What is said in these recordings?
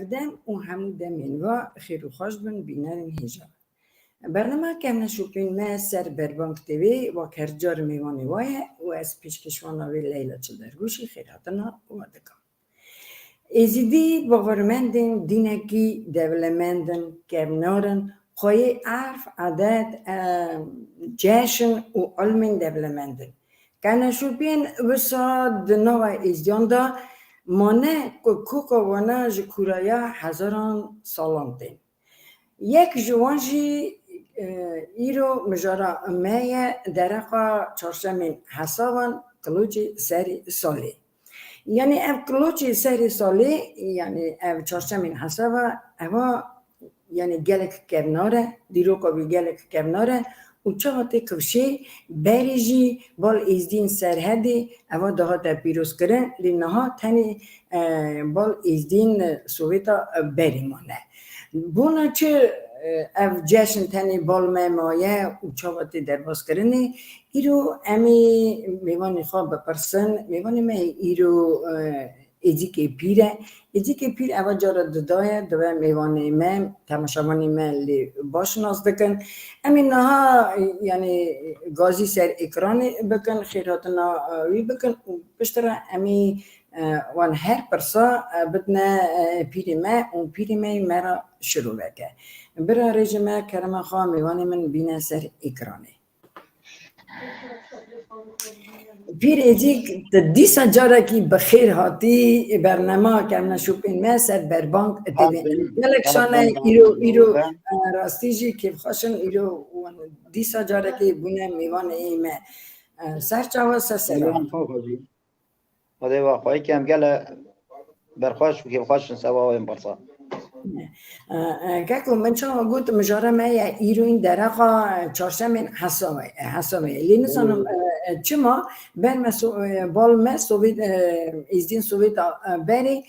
کردن و هم دمین و خیر و خوش بن بینن هیجا برنامه که هم نشوپین ما سر بربانک تیوی و کرجار میوانی وایه و از پیشکشواناوی لیلا چلدرگوشی خیراتنا و دکا ازیدی باورمندن دینکی دولمندن کمنارن خواهی عرف عدد جشن و علم دولمندن که نشوپین وسا دنوه ازیان دا مانه کوکا وانا جکورایا هزاران سالان دین یک جوانجی ایرو مجارا مایه درقا چارشمین حسابان کلوچی سری سالی یعنی اف کلوچی سری سالی یعنی اف چارشمین حسابا اوا یعنی گلک کرناره دیروکا بی گلک کرناره و چهاته کفشه بریجی بال ازدین سرهدی اوا دها تا پیروز کرن لینها تنی بال ازدین سوویتا بریمانه بونا چه اف جشن تنی بال مایه و چهاته درباز کرنی ایرو امی میوانی خواب بپرسن میوانی ما ایرو ازیک پیر اول جارا دادایه دوه میوانی من تماشاوانی من لی باشناس دکن امین نها یعنی گازی سر اکرانی بکن خیراتنا وی بکن و بشتره امی وان هر پرسا بدنا پیری ما و پیری ما مرا شروع بکه برا رجمه کرما خواه میوانی من بینه سر اکرانی پیر ازیک دیسا جارا کی بخیر هاتی برنامه که هم نشوپین ما سر بربانک اتبین ملکشانه ایرو راستیجی که خوشن ایرو دیسا جارا کی بونه میوان ایمه سرچاوه سسران خدا واقعی که هم گله برخواش که خوشن سوا این برسا که من چون گفت مجاره ما ایرو این درقا چارشمین حسامه لینسانم چما بر بال ما سوویت ازدین سوویت بری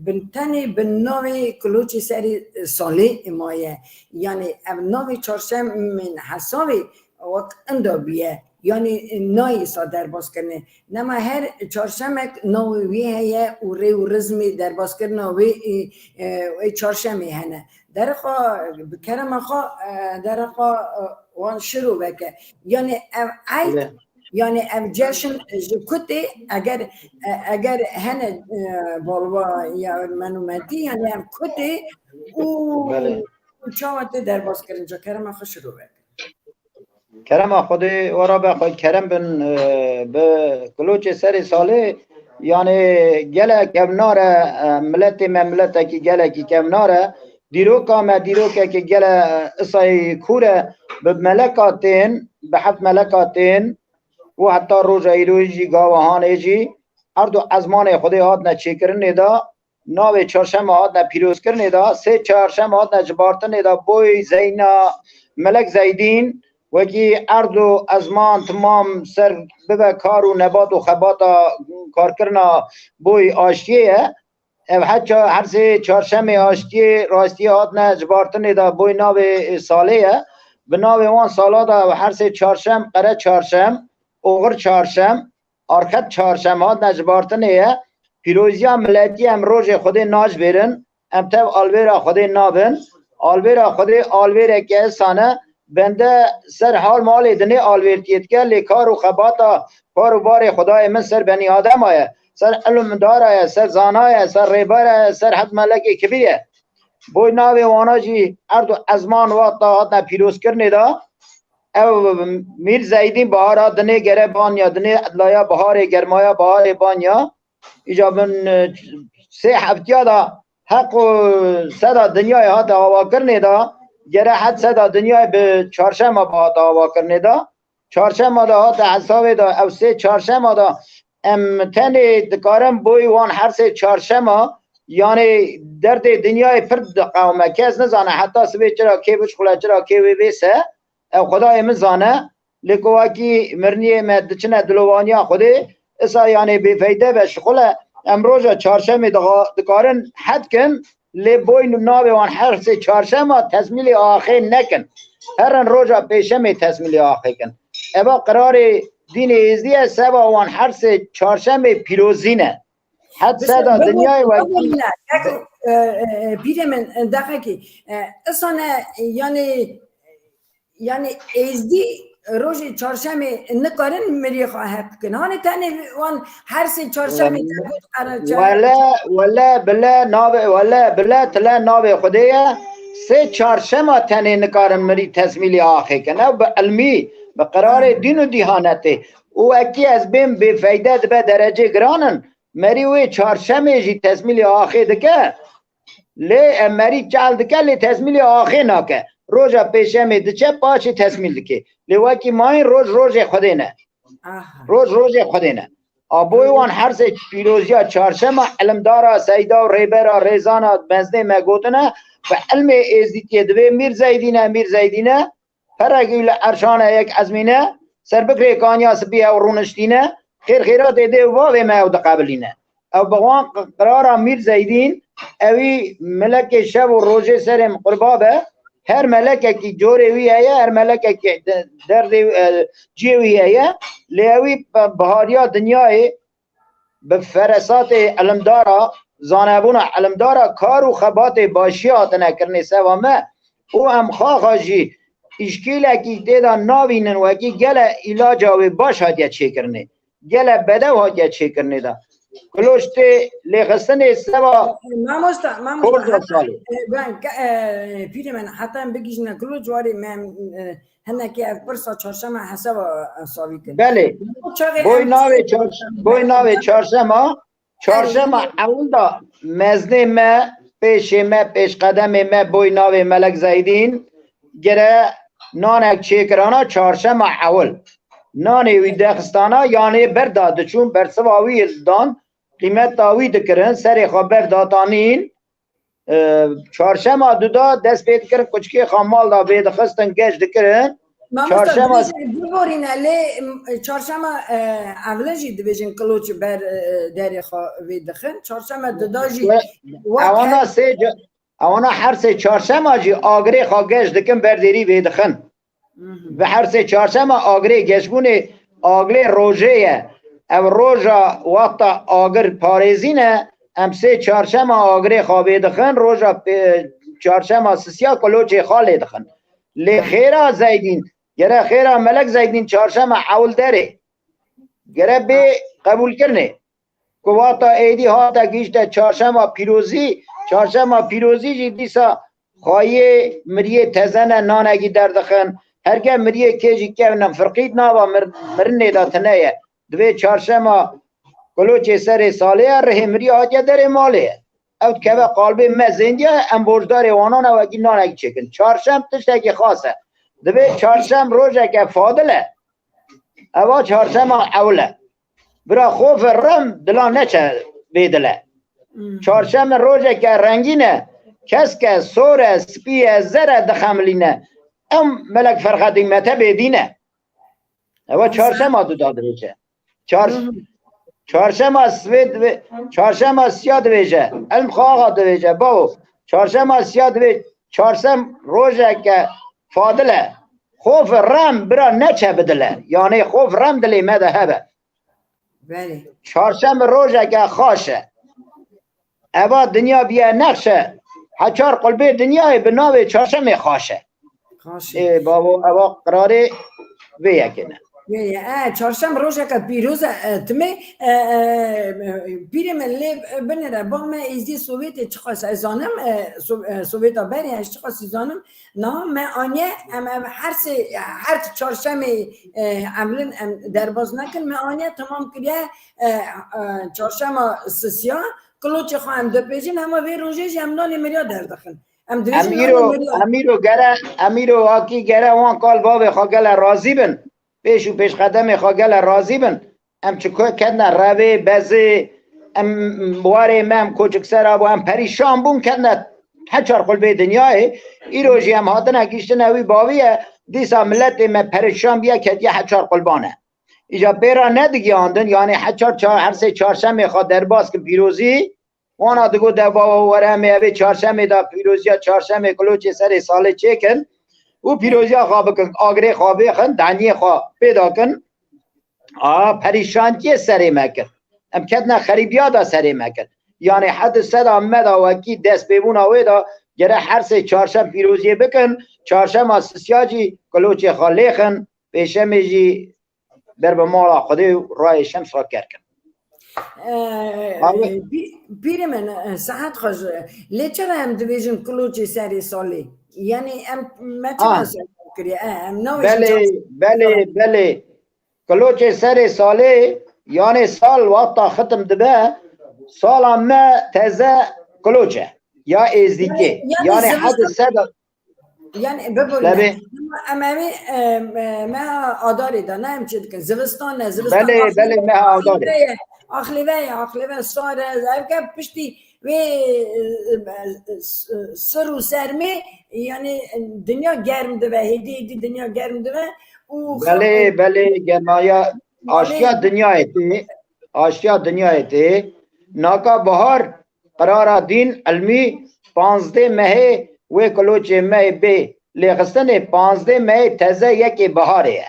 بنتنی بنوی کلوچی سری سالی مایه یعنی نوی چارشمین حسامه وقت اندا بیه یعنی نای صادر باز کنه نما هر چهارشنبه نوی هیه و ری و رزمی در باز کنه و چهارشنبه هنه درخوا بکرم خوا درخوا وان شروع بکه یعنی یعنی اف جشن جکوتی اگر هنه بالوا یا منومتی یعنی اف کتی و چاوته در باز کنه جا کرم خوا شروع بکه کرم خودی ورا بخوای کرم بن به کلوچ سری ساله یعنی گله کمناره ملت کی گله کی کمناره دیروکا ما دیروکا کی گله اسای کوره به ملکاتین به حفت ملکاتین و حتی روز ایروجی گاوهان ایجی اردو ازمان خودی هات نچیکرنی دا ناو چهارشنبه هات نپیروز کرنی دا سه چهارشنبه هات نجبارتنی دا بوی زینا ملک زیدین وکی اردو ازمان تمام سر ببه کار و نبات و خباتا کار کرنا بوی آشتیه حتی هر سه چهارشنبه آشتی راستی هات نه جبارتنی دا بوی ناو سالیه به ناو وان سالا دا هر سه چهارشنبه قره چهارشنبه اوغر چهارشنبه آرخت چهارشنبه هات نه جبارتنیه پیروزیا ملتی هم روز خود ناج برن امتب آلویرا خود نابن آلویرا خود آلویره که سانه بنده سر حال مال دنی آلویرتیت که لیکار و خباتا کار و بار خدای من سر بنی آدم آیا سر علم دار آیا سر زانای سر ریبار آیا سر حد ملک کبیره بوی ناوی وانا جی اردو ازمان وقتا حد پیروز کرنی دا او میر زیدین بهارا دنی گره بانیا دنی ادلایا بهار گرمایا بهار بانیا ایجابن سه هفتیا دا حق و صدا دنیای ها دعوا کرنی دا گره حد صدا دنیای به چهارشنبه با دعوا کرنی دا چهارشنبه دا ها حساب دا او سه چهارشنبه دا امتنی دکارم بوی وان هر سه چهارشنبه یعنی درد دنیای فرد قومه کس نزانه حتی سوی چرا که بچ خلا چرا که وی بیسه او خدای من زانه لکواکی مرنی مدچنه دلوانیا خودی اسا یعنی بیفیده به شغله امروز چهارشنبه دکارن حد کن لی بوی ناوی وان هر سه چهارشنبه تسمیل آخر نکن هر روزا پیشمی تسمیل آخر کن اما قرار دین ازدی سبا وان هر سه چهارشنبه پیروزینه حد صدا دنیای و پیر من دقیقی اصلا یعنی ازدی روز چهارشنبه نکارن مری خواهد کن هانی تنه وان هر سه چهارشنبه ولا بلا تلا ناوی خدایه سه چهارشنبه تنه نکارن مری تسمیلی آخه کنه به علمی به قرار دین و دیانته او اکی از بین به فایده به درجه گرانن مری وی چهارشنبه جی تسمیلی آخه دکه لی مری چال دکه لی تسمیلی آخه ناکه روزا پیشمی دچه پاچی تسمیل دکه لی وکی ماین روز خوده نه روز خوده نه آبوی وان هر سه پیروزیا چهارشنبه علمدارا سیدا و ریبرا ریزانا بنزده مگوتنه و علم ازدیتی دوی میر زیدینه فرقی ارشانه یک ازمینه سر بکری کانیا سبیه و رونشتینه خیرات ایده واوی ما او دقابلینه او بغوان قرارا میر زیدین اوی ملک شب و روژه سرم قربابه هر ملک کی جوری وی هيا هر ملک کی درد جیوی هيا لیوی بهاریا دنیای به فرسات علمدارا زانبون علمدارا کار و خبات باشیات نکرنه سوامه او هم خواهی اشکیل کی دیدا ناوینن و کی گل علاج و باش هاتیا چه کرنه گل بده هاتیا چه کرنه دا کلوشت لغسن سوا ماموستا پیر من حتی بگیش نکلو جواری من هنکی از پرسا چهارشنبه حساب ساوی کرد بله بوی ناوی چهارشنبه اول دا مزنه ما پیش قدم ما بوی ناوی ملک زیدین گره نانک چیکرانا چهارشنبه اول نانی وی دخستانا یعنی برداد چون برسواوی دان قیمت تاوی دکرن سری خبر داتانین چهارشنبه دودا دست پید کرن کچکی خامال دا بید خستن گشت دکرن چهارشنبه بورین علی چهارشنبه اولجی دیویژن کلوچ بر دری خواهی دخن چهارشنبه دودا جی اوانا هر سه چهارشنبه جی آگری خواه گشت دکن بر دری بید دخن و هر سه چهارشنبه آگری گشتبونه آگری روژه او روژا وقتا آگر پارزینه ام سه چهارشنبه آگری خوابه دخن روژا چهارشنبه سسیا کلوچه خاله دخن لی خیره زیدین گره خیره ملک زیدین چهارشنبه اول داره گره به قبول کرنه که وقتا ایدی هاتا گیشته چهارشنبه پیروزی جی دیسا خواهی مریه تزنه نانگی در دخن هرگه مریه کجی که فرقید نابا مرنه داتنه دوی چهارشنبه کلوچه سر ساله ره مریه هاتیه در ماله او که قالبه مزندیه ام بوجدار وانان و اگی نانگی چکن چهارشنبه تشتکی خاصه دوی چهارشنبه روزه که فاضله او چهارشنبه اوله برا خوف رم دلان نچه بیدله چهارشنبه روزه که رنگینه کس که سور سپی زر دخملینه ام ملک فرخ دیمته بیدینه او چهارشنبه دو دادرچه چهارشنبه سیاد ویجه علم خواهد ویجه باو چهارشنبه سیاد ویجه چهارشنبه روزه که فاضله خوف رم برا نچه بدله یعنی خوف رم دلی مده هبه چهارشنبه روزه که خاشه اوا دنیا بیا نقشه هچار قلبه دنیای به ناو چهارشنبه خاشه بابا اوا قراره ویکنه چهارشنبه روزه که پیروز تمه پیر ملی بنره با من ازدی سوویت چخواست ازانم سوویتا بری هش چخواست ازانم نه من آنیه هر چهارشنبه عملن درباز نکن من آنیه تمام کریه چهارشنبه سسیا کلوچه خواهم دو پیجین همه وی روزه جمنانی مریا در دخن امیرو آکی گره وان کال باب خاگل رازی بن پیش قدم خاگل رازی بن ام چکو کدنا روی بزی ام بواره مم کوچک سر ابو ام پریشان بون کدنا هچار قلبه دنیای ای روزی هم هاتن اگیشتن اوی باویه دیسا ملت ما پریشان بیا کدیه هچار قلبانه ایجا بیرا ندگی آندن یعنی هر سه چهارشنبه خواه درباز که پیروزی وانا دگو دبا و ورمه اوی چهارشنبه دا پیروزی چهارشنبه کلوچه سر ساله چکن او پیروزی خواه بکن آگره خواه بکن دنی خواه پیدا کن پریشان چیه سره مکن ام کدنا خریبیا دا سره مکن یعنی حد صدا مدا وکی دست بیبونا ویدا گره هر سه چهارشم پیروزی بکن چهارشم اساسیاجی کلوچ خالیخن پیشم جی بر به مالا خودی رای شمس را کرد پیری من ساعت خوش لی چرا هم دویجن کلوچی سری سالی یعنی ام مچه کری بله کلوچ سری سالی یعنی سال وقتا ختم دبه سال هم تازه کلوچه یا ازدیکه یعنی حد صدا یعنی ببینم امامی ما آداری دانه هم چی دکن زوستان بله ما آداری آخلیوه ساره که پشتی و سر و سرمه یعنی دنیا گرم دوه هیدی دنیا گرم دوه بله گرمایا آشیا دنیا تی ناکا بهار قرار دین علمی 15 مه و کلوچ مه بی لیخستن 15 مه تازه یکی بهاره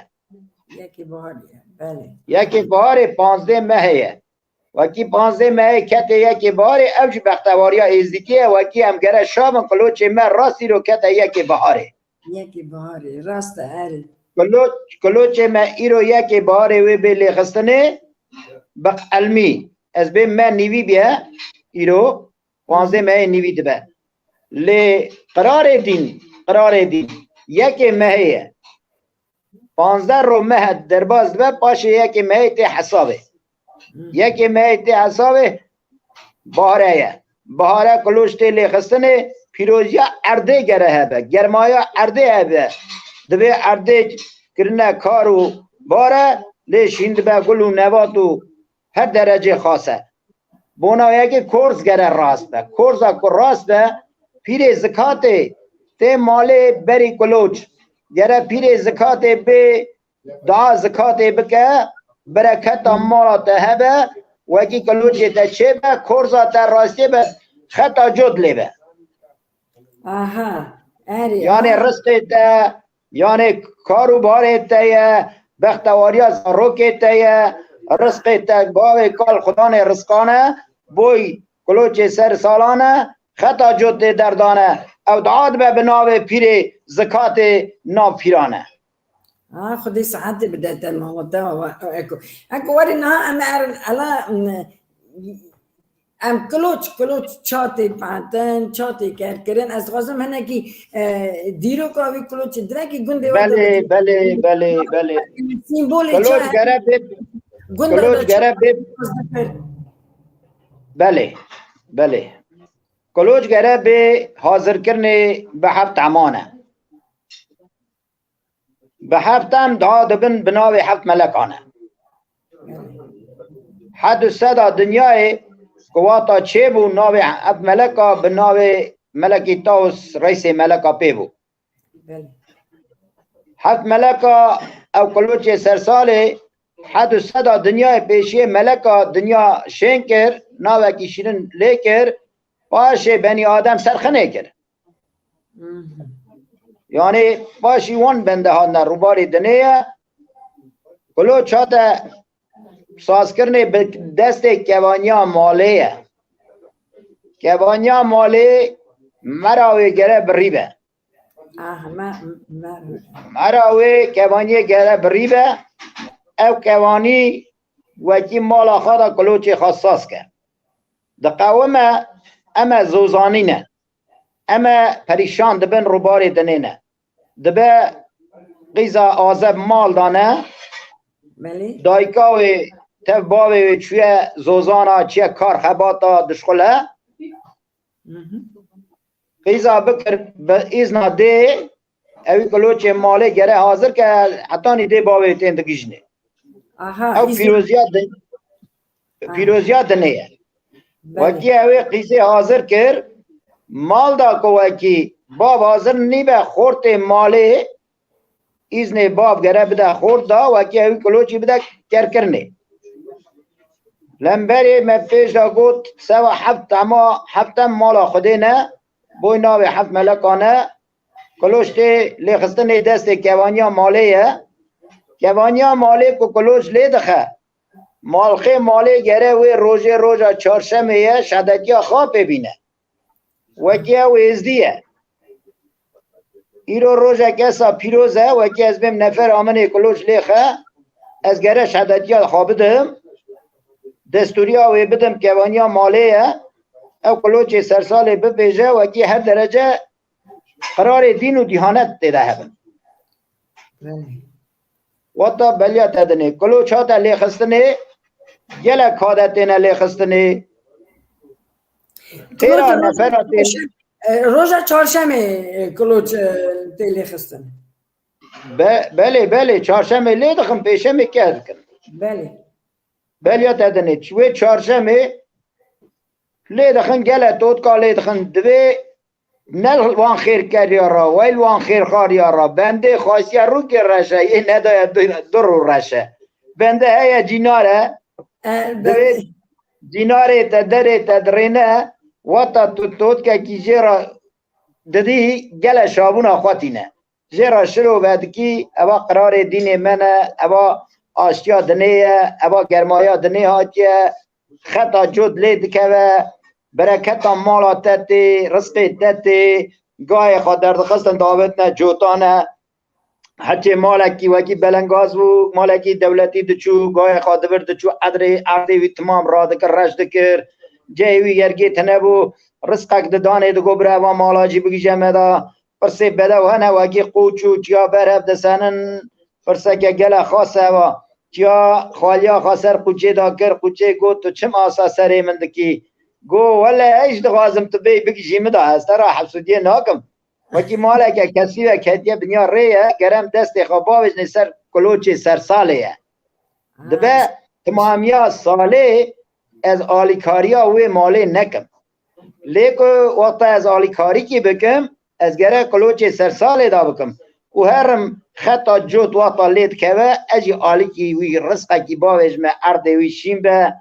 بله یکی بهاره 15 مه وکی 15 مه کته یکی بهاره اوج بختواریا ازدیکیه وکی هم گره شام کلوچ مه راستی رو کته یکی بهاره راست اره کلوچ مه ایرو یکی بهاره و بی لیخستنه بق علمی از بین من نیوی بیا ایرو 15 مه نیوی دبه لی قرار دین یکی مهیه 15 رو مه درباز دبه پاشه یکی مهی تی حسابه بهاره کلوش تی لی خستنه پیروزیا ارده گره هبه گرمایا ارده هبه دبه ارده کرنه کارو باره لی شیند به گلو نواتو هر درجه خاصه بونا یکی کورس گره راست به کورسا که راست به پیر زکاته ته ماله بری کلوچ گره پیر زکاته به دعا زکاته بکه برکت مالا ته هبه وکی کلوچه ته چه به کورسا ته راسته به خطا جد لی به یعنی رزق ته یعنی کاروبار ته بختواری از روکه ته رزق ته گاوه کال خدان رزقانه بوی کلوچ سر سالانه خطا جد دردانه او دعاد به بناوه پیر زکات ناو پیرانه خودی ساعتی بدهت الموضوع اکو واری نه ام کلوچ چاتی پاتن چاتی کرن از غازم هنه کی دیرو کاوی کلوچ درکی گنده بله سیمبولی کلوچ گره بله کلوچ گره به حاضر کرنه به هفت عمانه به هفتم دعا دبن بناوی هفت ملکانه حد صدا دنیای قواتا چه بو ناوی هفت ملکا بناوی ملکی تاوس رئیس ملکا پی بو هفت ملکا او کلوچ سرساله حد صدا دنیای پیشی ملکا دنیا شین کر ناوی کی شیرن لی کر باشه بنی آدم سرخنه کر یعنی باشی وان بنده ها نه روباری دنیا کلو چاته ساز کرنه به دست کوانیا مالیه کوانیا مالی مراوی گره بریبه مراوی کوانی گره بریبه او کوانی وکی مالا خدا کلوچی خاصاس کرد دقاومه اما زوزانی نه اما پریشان دبن روباری دنه نه دبه قیزا آزب مال دانه دایکاوی تف باوی چوی زوزانا چیه کار خباتا دشخله قیزا بکر به ایزنا ده اوی کلوچ مالی گره حاضر که حتی نی ده باوی تین دگیجنه او پیروزیات دنه وکی اوی قیزه حاضر کر مال دا کو وکی باب حاضر نی به خورت مالی ایزن باب گره بده خورد دا وکی اوی کلوچی بده کرنه لنبری مفتیش دا گوت سوا هفتم مالا خوده نه بوی ناوی هفت ملکانه کلوشتی لیخستن دست کوانیا مالیه کوانیا مالی کو کلوش لی دخه مالخه مالی گره و روزا چهارشنبه شهادتیا خواب ببینه وکی او ازدیه ایرو روزا کسا پیروزه وکی از بیم نفر آمن کلوچ لیخه از گره شهادتیا خواب بدم دستوریا و بدم کوانیا مالیه او کلوچ سرسال ببیجه وکی هر درجه قرار دین و دیانت دیده هبن وطا بلیا تدنه کلوچ ها تا لیخستنه گلک کادتینه لیخستنه تیرا نفر روزا چهارشنبه کلوچ تیلی خستن بله چهارشنبه لی دخم پیشنبه که دکن بلیا تدنه چوی چهارشنبه لی دخن گله توت کا لی دخن دوی نل وان خیر کردی را ویل وان خیر خاری را بنده خاصی رو که رشه یه ندای در رو رشه بنده هیا جیناره دوی جیناره تدره تدرینه وطا توت که کی جیرا ددی گله شابون آخواتینه جیرا شروع بدکی اوا قرار دین منه اوا آشتیا دنیه اوا گرمایا دنیه هاتیه خطا جود لید که برکتا مالا تتی رزق تتی گاه خود دردخستن داوت نه جوتانه هرچه مالکی وکی بلنگاز و مالکی دولتی دچو گاه خود دچو عدری وی تمام را دکر رش دکر جایوی یرگی تنبو رزقک دانه دگو بره و مالاجی بگی جمعه دا پرسه بده و هنه وکی قوچو چیا برهب دسنن پرسه که گله خاصه و چیا خالیا خاصر قوچه دا کر قوچه گو تو چم آسا سره من دکی گو ولی ایش دخوازم تو بگی جیمه دا هست را حبسودیه ناکم وکی مالک کسی و کتیه بنیا ریه گرم دست خواباوش نسر کلوچه سر ساله دبه تمامیا ساله از آلیکاریا و مالی نکم لیکن وقت از آلیکاری کی بکم از گره کلوچه سرساله دا بکم و هرم خطا جوت وقتا لید که اجی آلیکی وی رزقه کی باوش میں ارده وی شیم به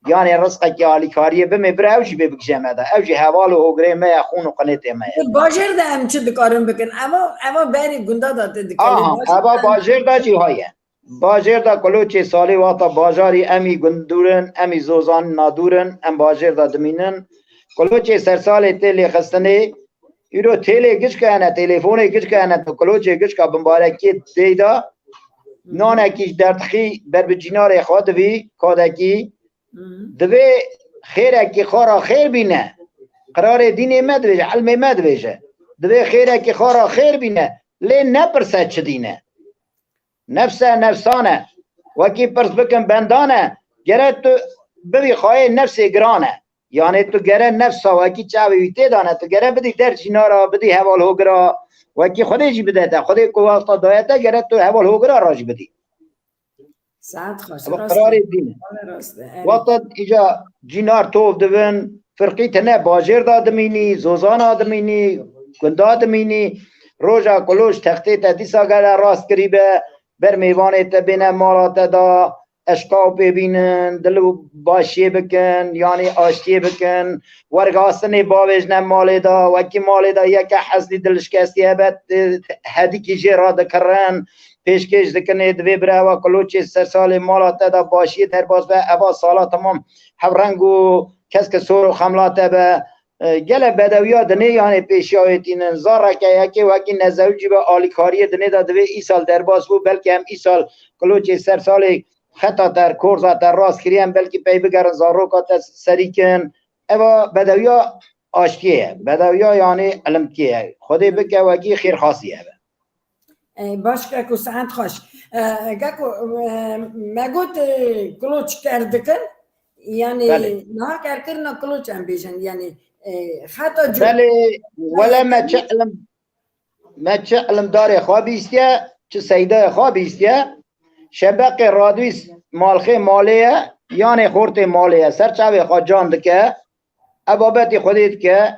یعنی رزقه کی آلیکاریه بمی بره اوجی ببکشم ده اوجی حوال و اوگره میں خون و قنیته میں باجر ده هم چه دکارم بکن اما بری گنده داده دکلی اما باجر دا چی هایه باجر دا کلوچه سالی وقتا باجاری امی گندورن امی زوزان نادورن ام باجر دا دمینن کلوچه سرسال تیلی خستنه ایرو تیلی گش کنه تلفونه گش کنه تو کلوچه گش که بمبارکی دیدا نانکیش دردخی بر بجینار خود بی کادکی دوی خیرکی خورا خیر بینه قرار دین مد بشه علم مد بشه دوی خیرکی خورا خیر بینه لی نپرسد چه دینه نفسانه وکی پرس بکن بندانه گره تو ببی خواهی نفس گرانه یعنی تو گره نفس وکی چاوی تیدانه تو گره بدی در چینارا بدی حوال هوگرا وکی خودی جی بده تا خودی کو واسطا دایتا گره تو حوال هوگرا راجی بدی ساعت خوش قرار دینه وقتا ایجا جینار توف دوین فرقی تنه باجر دادمینی زوزان آدمینی گنده آدمینی روژا کلوش تختی تا دیسا گره راست کریبه بر میوانه تبینه مالات دا اشقاو ببینن دلو باشیه بکن یعنی آشتیه بکن ورگاستنی باوش نم مالی دا وکی مالی دا یکی حسدی دلشکستی هبت هدی کی جی را دکرن پیشکش دکنه دوی بره و کلوچی سرسال مالات دا باشیه در باز به ابا سالا تمام هورنگو کس که سور و خملات به گله بدویا دنه یعنی پیشیایتین زاره که یکی وکی نزوجی به آلیکاری دنه دا دوی ای سال در باز بود بلکه هم ای سال کلوچی سرسال خطا در کورزا در راست کریم بلکه پی بگرن زاروکات سریکن اوا بدویا آشتیه بدویا یعنی علمتیه خودی بکه وکی خیر خاصیه باش که ساعت خوش گکو مگوت کلوچ کردکن یعنی نه کردن کلوچ هم بیشن یعنی خطا جو بله ولی ما چه علم داره خوابی استیه چه سیده خوابی استیه شبق رادویس مالخه مالیه یعنی خورت مالیه سرچاوی خواه جاند که ابابت خودت که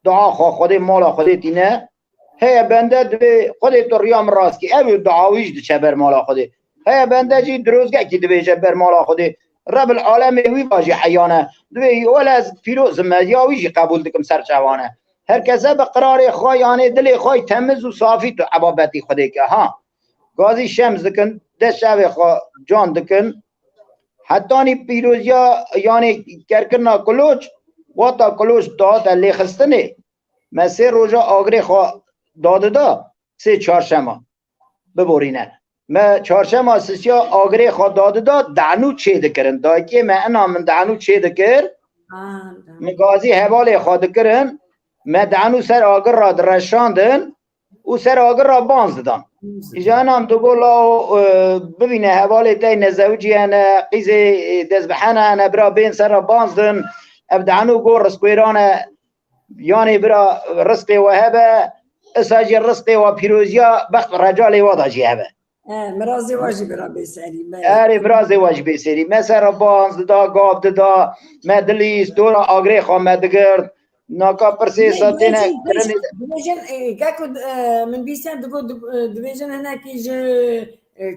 دعا خواه خودت مالا خودت اینه هی بنده دوی خودت تو ریام راست که اوی دعاویش دو چه بر مالا خودت هی بنده جی دروزگه که دوی چه بر مالا خودت رب العالم وی باجی حیانه دوی اول از پیروز مدیاویش قبول دکم سرچوانه هر کسا به قرار خواه یعنی دل خواه تمز و صافی تو ابابتی خودت که ها گازی شمز دکن ده شب جان دکن حتی پیروزیا یعنی کرکرنا کلوچ واتا کلوچ داد لی خستنه ما 3 روزا آگری خواه داده دا 3 چهارشنبه ببورینه ما چهارشنبه سسیا آگری خواه داده دا دعنو چه دکرن دا که ما انا من دعنو چه دکر مگازی حواله خواه دکرن ما دعنو سر آگر را درشاندن و سر آگر را بانز دادن ایجا هم تو گولا ببینه حواله تای نزوجی انا قیز دزبحانه انا برا بین سر را بانز دن ابدعنو گو رسکویرانه یعنی برا رزق وهبه اساجی رزق و پیروزیا بخت رجال وضع جهبه مرازی واجی برا بسری اره برازی واجی بسری مثلا بانز دا گاب دا مدلیس دورا آگری خواه مدگرد ناکا پرسی ساتینه دویجن که من بیسیم دویجن هنکی جه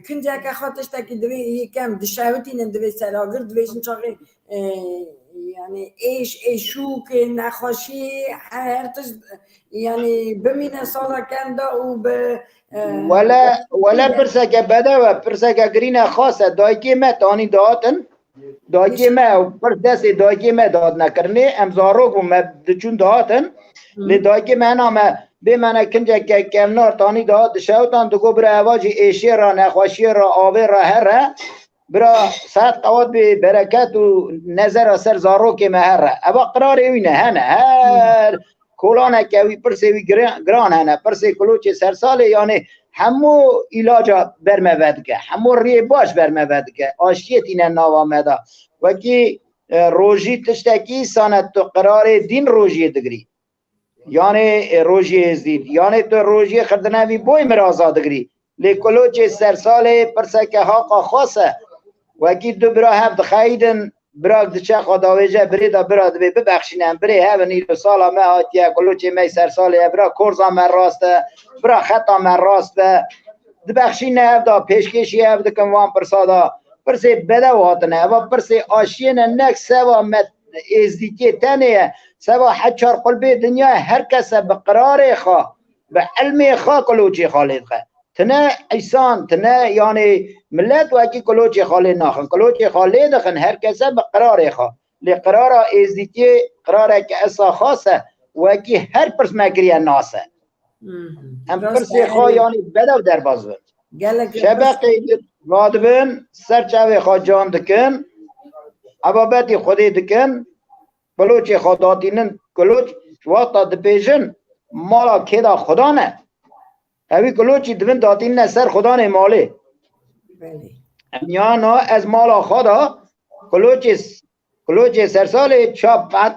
کنجا که خاطش تاکی دوی یکم دشاوتین دوی سراغر دویجن چاقی یعنی ایشو که نخوشی هرتش یعنی بمینه سالا کنده و به ولا پرسه که بده و پرسه که گرینه خاصه دایکی ما تانی داتن دایکی ما پر دست دایکی ما داد نکرنه امزارو کو ما دچون داتن لی دایکی ما نامه به من کنجا که کمنار تانی داد شوتان تو کو بر اواجی ایشی را نخوشی را آوه را هره برا ساعت قواد به برکت و نظر اثر زارو که مهره ابا قرار اوینه هنه هر کولانه که وی پرسه گران هنه پرسه کلوچ سرساله یعنی همو علاجا برمود که همو ری باش برمود که آشیت اینه نوامده وکی روژی تشتکی سانت تو قرار دین روژی دگری یعنی روژی ازدید یعنی تو روژی خردنوی بوی مرازا دگری لی کلوچ سرساله پرسه که حاقا خاصه وکی دو برا هم دخیدن برا دچه خداویجه بری دا برا دبی ببخشینم بری هم نیلو سالا ما آتیه کلوچه می سر ساله برا کرزا من راسته برا خطا من راسته دبخشینه هم دا پیشکشی هم دکن وان پرسادا پرسی بده واتنه و پرسی آشینه نک سوا مت ازدیکی تنه سوا حچار قلبی دنیا هر کس بقرار خواه به علم خواه کلوچه خالد خواه تنه ایسان تنه یعنی ملت وکی کلوچ خاله ناخن کلوچ خاله دخن هر کسا به قرار خواه لی قرار ازدیتی قراره که اصلا خاصه وکی هر پرس مکریه ناسه هم پرس خواه یعنی بدو در باز بند شبقی رادبن سرچاوی خواه جان دکن عبابتی خودی دکن کلوچ خواه داتینن کلوچ وقتا دپیجن مالا که دا خدا نه اوی کلوچی دوین داتین نه سر خدا نه ماله یا از مالا خدا کلوچ سرسال چاپ بعد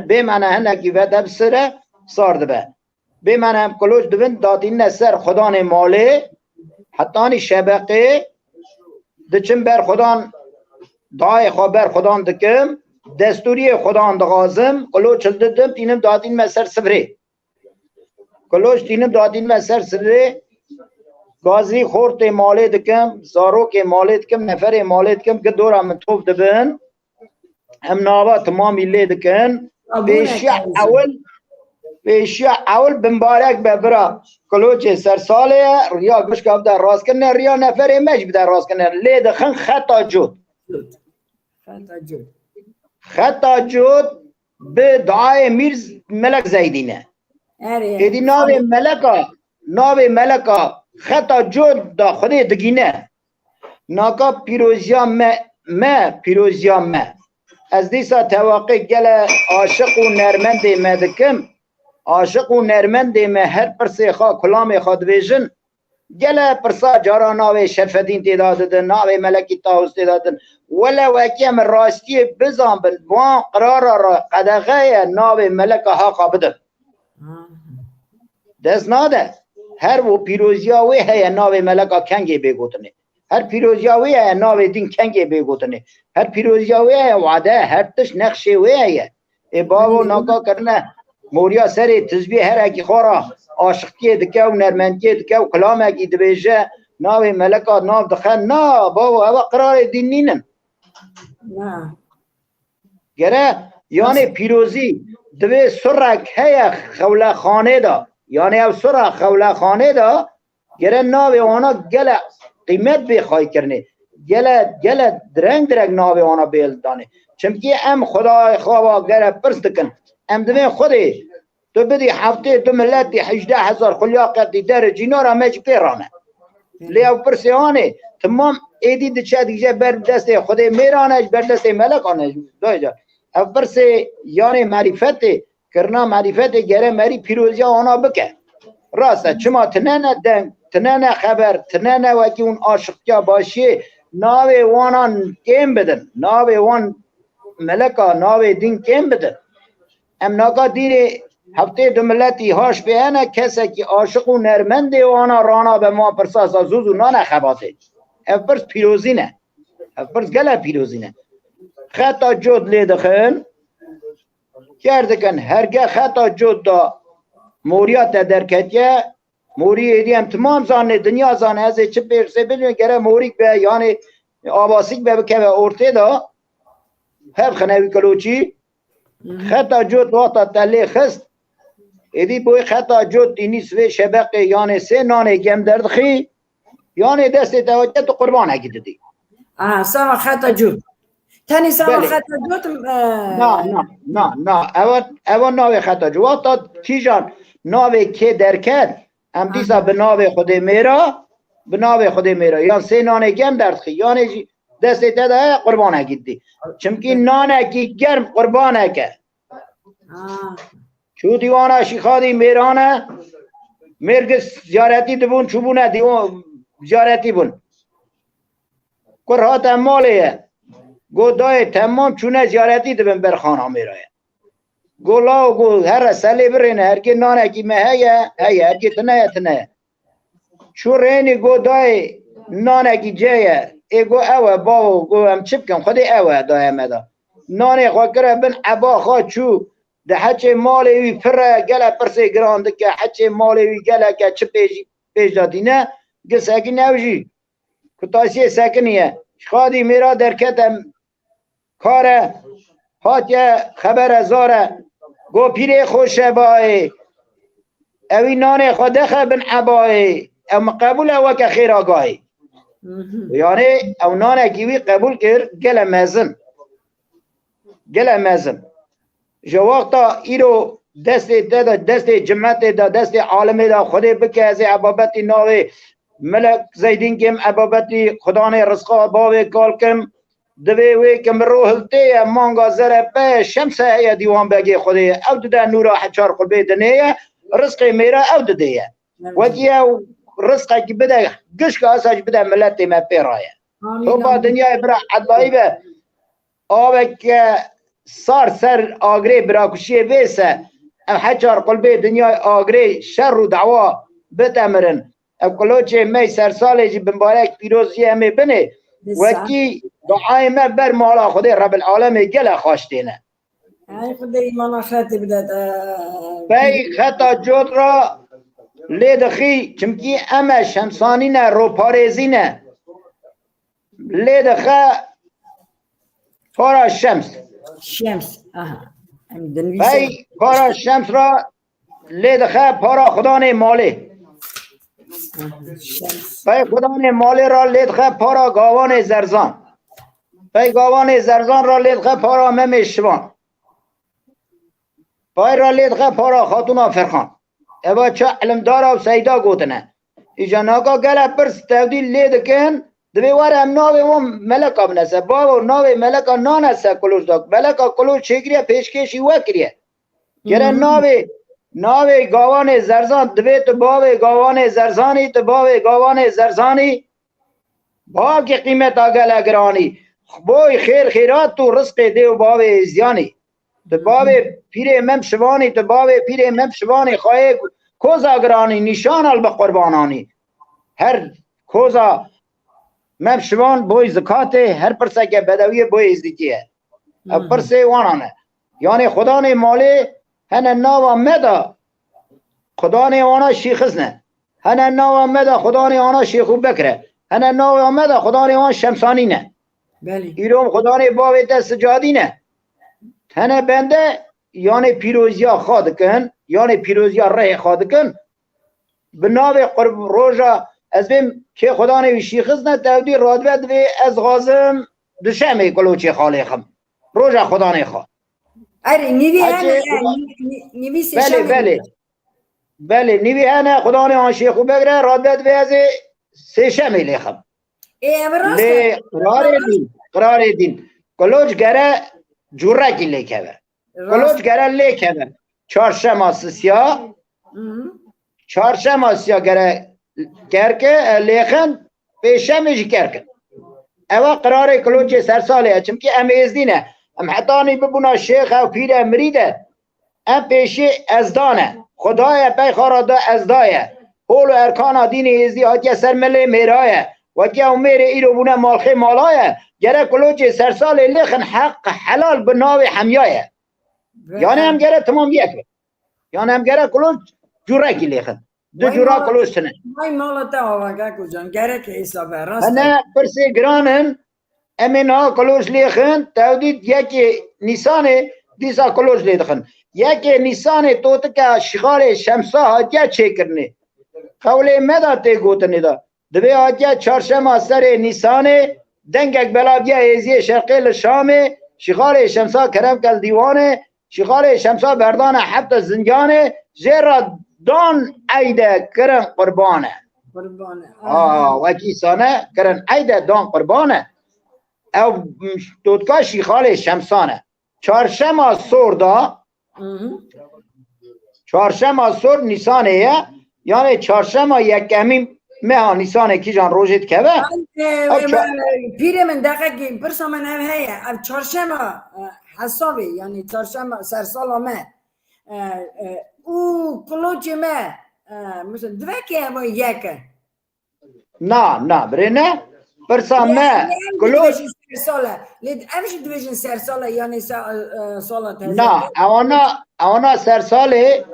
به من هنگی و دب سره سارده به به من هم کلوچ دوین داتین سر خدا نه ماله حتی شبقه دچم بر خدا دای خبر خدا دکم دستوری خدا دغازم کلوچ ددم تینم داتین سر سفره کلوچ تینم داتین سر سفره گازی خورت مالی دکم زاروک مالی دکم نفر مالی دکم که دورا من توف دبن هم ناوا تمامی لی دکن پیشیا اول بمبارک ببرا کلوچ سرساله ریا گوش کب در راست کنه ریا نفر مجب در راست کنه لی دخن خطا جود به دعای میرز ملک زیدینه ایدی ناوی ملکا خطا جود دا خودی دگینه ناکا پیروزیا ما از دیسا تواقع گل عاشق و نرمند مدکم عاشق و نرمند ما هر پرسی خواه کلام خود ویژن گل پرسا جارا ناوی شرفدین تیدادن ناوی ملکی تاوز تیدادن ولا وکیم راستی بزان بن وان قرار را قدغه ناوی ملکا حاقا بدن دست ناده هر و پیروزیاوی ہے ناوی ملکا کنگی بگوتنه هر پیروزیاوی ہے ناوی دین کنگی بگوتنه هر پیروزیاوی ہے وعده هر تش نقشی وی ہے ای باو ناکا کرنه موریا سری تزبیه هر اکی خورا عاشقی دکه و نرمندی دکه و کلام اکی دبیجه ناوی ملکا ناو دخن نا باو او قرار دین نینن گره یعنی پیروزی دوی سرک ہے خوله خانه دا یعنی او سرا خوله خانه دا گره ناوی وانا گل قیمت بخواه کرنه گله درنگ ناوی آنا بیل دانه چمکی ام خدای خواه گره پرست کن ام دوین خودی تو بدی هفته تو ملتی 18,000 خلیاقتی در جینار همه چی پیرانه لیو پرسیانه تمام ایدی دچه دیگه بر دست خودی میرانش بر دست ملکانش دایجا او پرسی یعنی معرفت کرنا معرفت گره مری پیروزی آنا بکه راسته چما تنانه دنگ تنانه خبر تنانه وکی اون عاشقیا باشی ناوی وانان کم بدن ناوی وان ملکا ناوی دین کم بدن ام ناکا دیره هفته دو ملتی هاش بیانه کسی که عاشق و نرمنده وانا رانا به ما پرساسا زوزو نانه خباته افرس پیروزینه افرس گله پیروزینه خطا جود لیدخن کردکن هرگه خطا جود دا موریات درکتیه موری ایدی هم تمام زانه دنیا زانه ازه چه پیرسه بدون گره موریک به یعنی آباسیک به که به ارته دا هب خنوی کلوچی خطا جود واتا تله خست ایدی بوی خطا جود دینی سوی شبقه یعنی سه نانه گم دردخی یعنی دست توجه تو قربان اگه دیدی سوا خطا جود تاني سوا خطا جود نه اول ناوی خطا جود واتا تیجان ناوی که درکد هم دیسا به ناوی خود میرا به ناوی خود میرا یا سه نانه گم دردخی یعنی دست توجه قربان اگه دیدی چمکی نانه کی گرم قربان اگه چو دیوانه شیخادی میرانه مرگس زیارتی دبون چوبونه دیوان زیارتی بون کرها تمالیه گو دای تمام چونه زیارتی دبن برخانه میرایه گو لاو گو هر سلی برینه هرگی نانه کی مهیه هیه هرگی تنه چو رینی گو دای نانه کی جایه ای گو اوه باو گو هم چپ کم خودی اوه دای مدا نانه خواه کره بن عبا خواه چو ده حچه مالی وی پره گله پرسه گرانده که حچه مالی وی گله که چه پیش دادی نه گل ساکن نوشی کتاسی ساکنیه خادی میرا درکتم کاره هاتیه خبر ازاره گو پیره خوشه بای اوی نانه خوده خبن عبای ام قبول او که خیر آگاهی یعنی او نانه کیوی قبول کرد گله مزن جوقتا ایرو دست جمعت دا دست عالم دا خود بکه از عبابتی ناوی ملک زیدین کم عبابتی خدان رزقا باوی کال کم دوی وی کم روحلتی مانگا زربه شمسه یا دیوان بگی خودی او ده نورا حچار قلبه دنیه رزق میرا او ده وکیه رزقه که بده گشک آساش بده ملتی ما پیرایه تو با دنیا برا عدلایی به آوه که صار سر آگری براکشی بیسه ام حجار قلبه دنیای آگری شر و دعوا بتمرن ام کلوچه می سرساله جی بمبارک پیروزی همه بنه وکی دعای ما بر مولا خود رب العالم گل خواشتینه خود ایمان خطی بدد بی خطا جود را لیدخی چمکی اما شمسانی نه رو پارزی نه لیدخه پارا شمس بای پارا شمس را لیدخه پارا خدان مالی بای خدان مالی را لیدخه پارا گاوان زرزان بای گاوان زرزان را لیدخه پارا ممشوان بای را لیدخه پارا خاتون فرخان اوا چه علمدار و سیدا گوتنه ایجا ناکا گله پرس تودی لیدکن دوی واره هم ناوی وام ملکا بنسه باو ناوی ملکا نانسه کلوش داک ملکا کلوش چگریه پیشکشی وکریه گره ناوی گاوان زرزان دوی تو باوی گاوان زرزانی تو باوی گاوان زرزانی باو که قیمت آگل اگرانی بوی خیر خیرات تو رزق دیو باوی زیانی تو باوی پیر مم شوانی تو باوی پیر مم شوانی خواهی کوزا اگرانی نشان الب قربانانی هر کوزا مم شوان بوی زکات هر پرسه که بدوی بوی ازدیتیه پرسه وانانه یعنی خدان مالی هنه ناوا مدا خدان وانا شیخزنه هنه ناوا مدا خدان وانا شیخو بکره هنه ناوا مدا خدان وانا شمسانی نه ایروم خدان باوی دست جادی نه هنه بنده یعنی پیروزیا خواد کن یعنی پیروزیا ره خواد کن به ناو روژا از بیم که خدا نوی خز نه تودی رادوه دوی از غازم دشمه کلوچی خاله خم روژا خدا نخوا اری نیوی هنه نیوی سشم بله نیوی هنه خدا نه آن شیخو بگره رادوه دوی از سشم لیخم لی قرار دین کلوچ گره جوره کی لیکه کلوچ گره لیکه چارشم آسیا چارشم آسیا گره کرکه لیخن پیشمش کرکن اوا قرار کلوچ سرساله چون که امیزدینه ام حتانی ببونا شیخ و پیر مریده ام پیشی ازدانه خدای پی خارادا ازدایه هول و ارکان دین ازدی آتیا سر ملی میرایه و که امیر ایرو بونه مالخی مالایه گره کلوچ سرساله لیخن حق حلال بناوی حمیایه یعنی هم گره تمام یک یعنی هم گره کلوچ جوره کی لیخن دو جورا کلوچ تنه مای مالتا آوگه کجان گره که حسابه راست نه پرسی گرانن امینا کلوچ لیخن تودید یکی نیسانه دیسا کلوچ لیخن یکی نیسانه توت که شغال شمسا هاتیا چه کرنه قوله مدا تی گوتنه دا دوی هاتیا چارشم سر نیسانه دنگک بلا بیا ایزی شرقی لشامه شغال شمسا کرم کل دیوانه شغال شمسا بردان حبت زنجانه زیرا دان ایده کرن قربانه وکی سانه کرن ایده دان قربانه او توتکا شیخال شمسانه چارشم سور دا چارشم سور نیسانه یعنی چارشم یکمی مه نیسانه کی جان روزت که پیره من دقیقی برسا من هم هیه او چارشم حسابی یعنی چارشم سرسال همه او کلوچ مه مثلا دوه که همه یکه نه بره نه برسا مه کلوچ ساله لید امش دویژن سر ساله یعنی ساله نه اوانا سر ساله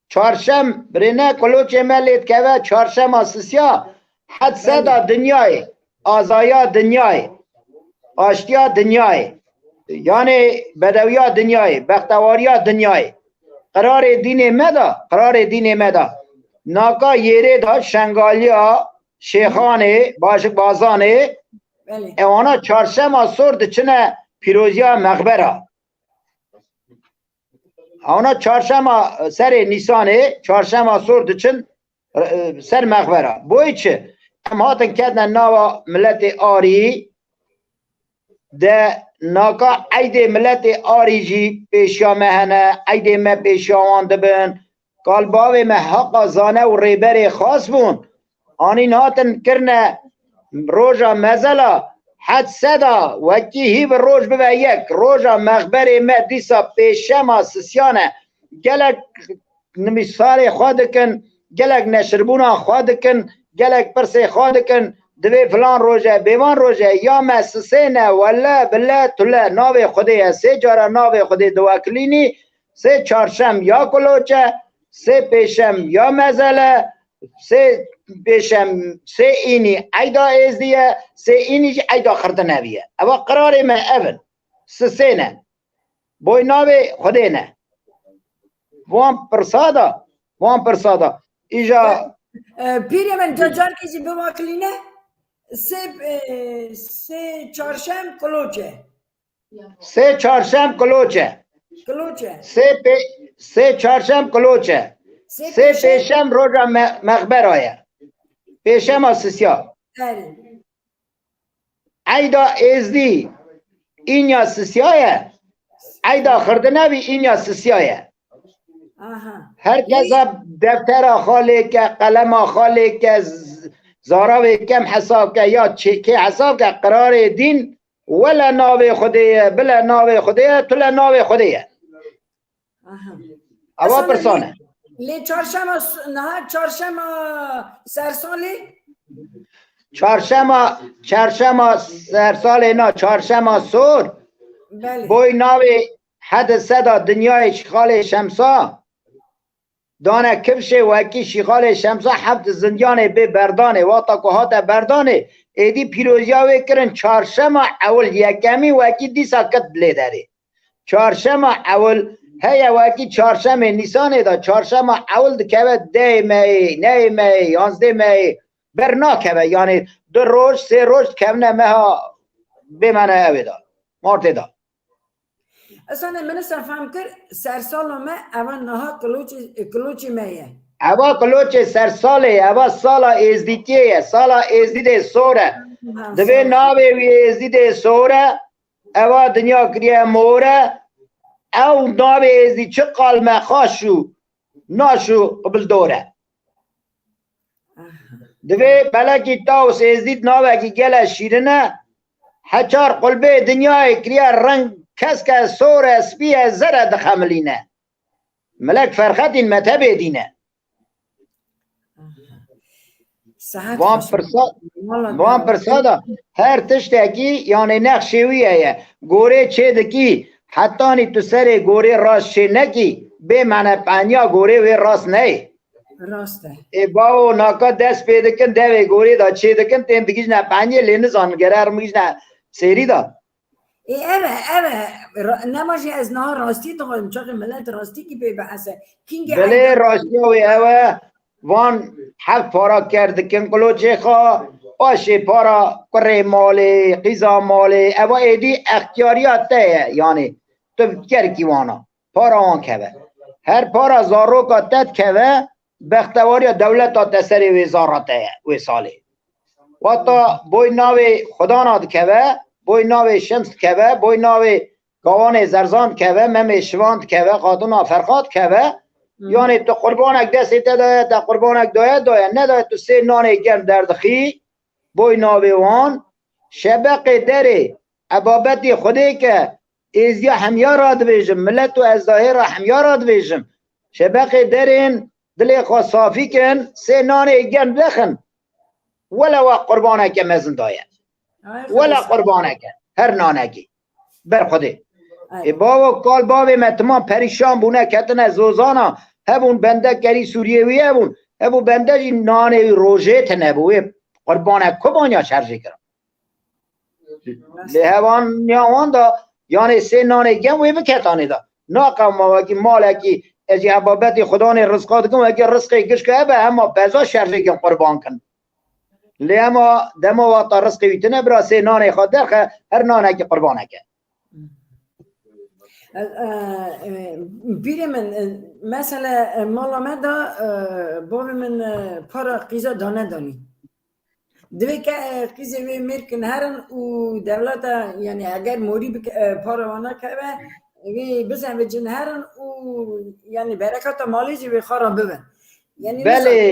چارشم برینه کلوچ ملیت که و چارشم آسسیا حد سدا دنیای آزایا دنیای آشتیا دنیای یعنی بدویا دنیای بختواریا دنیای قرار دین مدا ناکا یره دا شنگالیا شیخانه باشق بازانه اوانا چارشم آسورد چنه پیروزیا مخبره اونا چارشم سر نیسانه چارشم آسورد چن سر مخبره بوی چه هم هاتن کدن ناوا ملت آری ده ناکا عید ملت آری جی پیشیا مهنه عید مه پیشیاوان دبن کالباوی مه حقا زانه و ریبر خاص بون آنین هاتن کرنه روژا مزلا حد صدا وکی هیو روژ ببه یک روژا مخبر مه دیسا پیشما سسیانه گلک نمیسار خوادکن گلک نشربونا خوادکن گلک پرسه خوادکن دوی فلان روژه بیوان روژه یا مسسینه ولا بلا طلا ناوی خوده سه جارا ناوی خوده دواکلینی سه چارشم یا کلوچه سه پیشم یا مزله سه پیشم سه اینی ایدا ازدیه سه اینی ایدا خردنویه اما قرار ما اول سسینه بوی ناوی خوده نه وان پرسادا ایجا پیری من جاجار کسی بواکلینه سه چارشم کلوچه سه چارشم کلوچه سه چارشم کلوچه سه پیشم روژا مخبر آیه پیشم آسسیا ایدا ازدی این یا سسیایه ایدا خردنوی این یا سسیایه هر کسا دفتر خاله که قلم خاله که زاراوی کم حساب که یا چه حساب که قرار دین ولا ناوی خوده بلا ناوی خوده تلا ناوی خوده اوا پرسانه لی چارشم سرسالی چارشم سرسالی نه چارشم سور بوی ناوی حد صدا دنیای شخال شمسا دانه کفشه وکی شخال شمسا حفت زندیانه به بردانه واتا کوهات بردانه ایدی پیروزیاوی کرن چارشم اول یکمی وکی دیسا کت بلی داره چارشم اول هیا وکی چارشم نیسانه دا چارشم اول دکوه 10 می 9 می 11 می برنا که یعنی 2 روز 3 روز کمنه مها بمنه اوی دا مارت دا اصلا من فهم کرد سرسال ما اول نها کلوچی میه اوا کلوچ سرساله اوا سالا ازدیتیه سالا ازدید سوره دوی ناوی وی ازدید سوره اوا دنیا کریه موره او ناوی ازدید چه قالمه خاشو ناشو قبل دوره دوی بلکی تاوس ازدید ناوی که گله شیرنه حچار قلبه دنیای کریه رنگ کس که سوره سپیه زره دخملینه ملک فرخت متبه دینه وان پرسادا هر تشتکی یعنی نقشویه گوره چه دکی حتی نی تو سر گوره راست چه نکی به معنی پنیا گوره و راست نه راسته ای باو ناکا دست پیدا کن دوی گوره دا چه دکن تیم بگیش نه پنیه لینه زانگره ارمگیش نه سیری دا اوه نماشی از نها راستی دقایم چاقی ملت راستی کی بی بحثه بله راستی اوه وان حق پارا کرد کن کلوچه خواه آشه پارا کره ماله قیزا ماله اوا ایدی اختیاریات ده یعنی تو کرکی وانا پارا آن که هر پارا زارو که تد که بختواری دولت تا تسری وزارته و ساله و تا بوی ناوی خدا ناد که بوی ناوی شمس که بوی ناوی گوان زرزان که مم شواند که خاتون فرخات که یعنی تو قربانک دستی داید تا قربانک داید نداید تو 3 نان گرم دردخی بوی ناویوان شبق دره ابابتی خودی که ایزیا همیا را دویجم ملت و از ظاهر همیا را دویجم شبق درین دلی خوا صافی کن 3 نان گرم دخن ولا قربانک مزن داید ولا قربانک هر نانکی بر خودی بابا کال بابی من تمام پریشان بونه کتن زوزانا هبون بنده کری سوریوی هبون هبون بنده جی نانه روژه تنبوی قربانه کبانیا شرجه کرم لحوان نیاوان دا یعنی 3 نانه گم وی بکتانه دا ناقم موکی مالکی از عبابت خدا نه رزقات کن اگر رزقی کش که به اما بزا شرجه کن قربان کن لیما دما واتا رزقی ویتنه برا 3 نانه خود درخه هر نانه که قربانه که بیره من مثلا مالا من دا باب من پارا قیزا دانه دانی دوی که قیزه وی مرکن هرن و دولت یعنی اگر موری پارا وانا که وی بزن و جن هرن و یعنی برکت مالی جی وی خارا ببن یعنی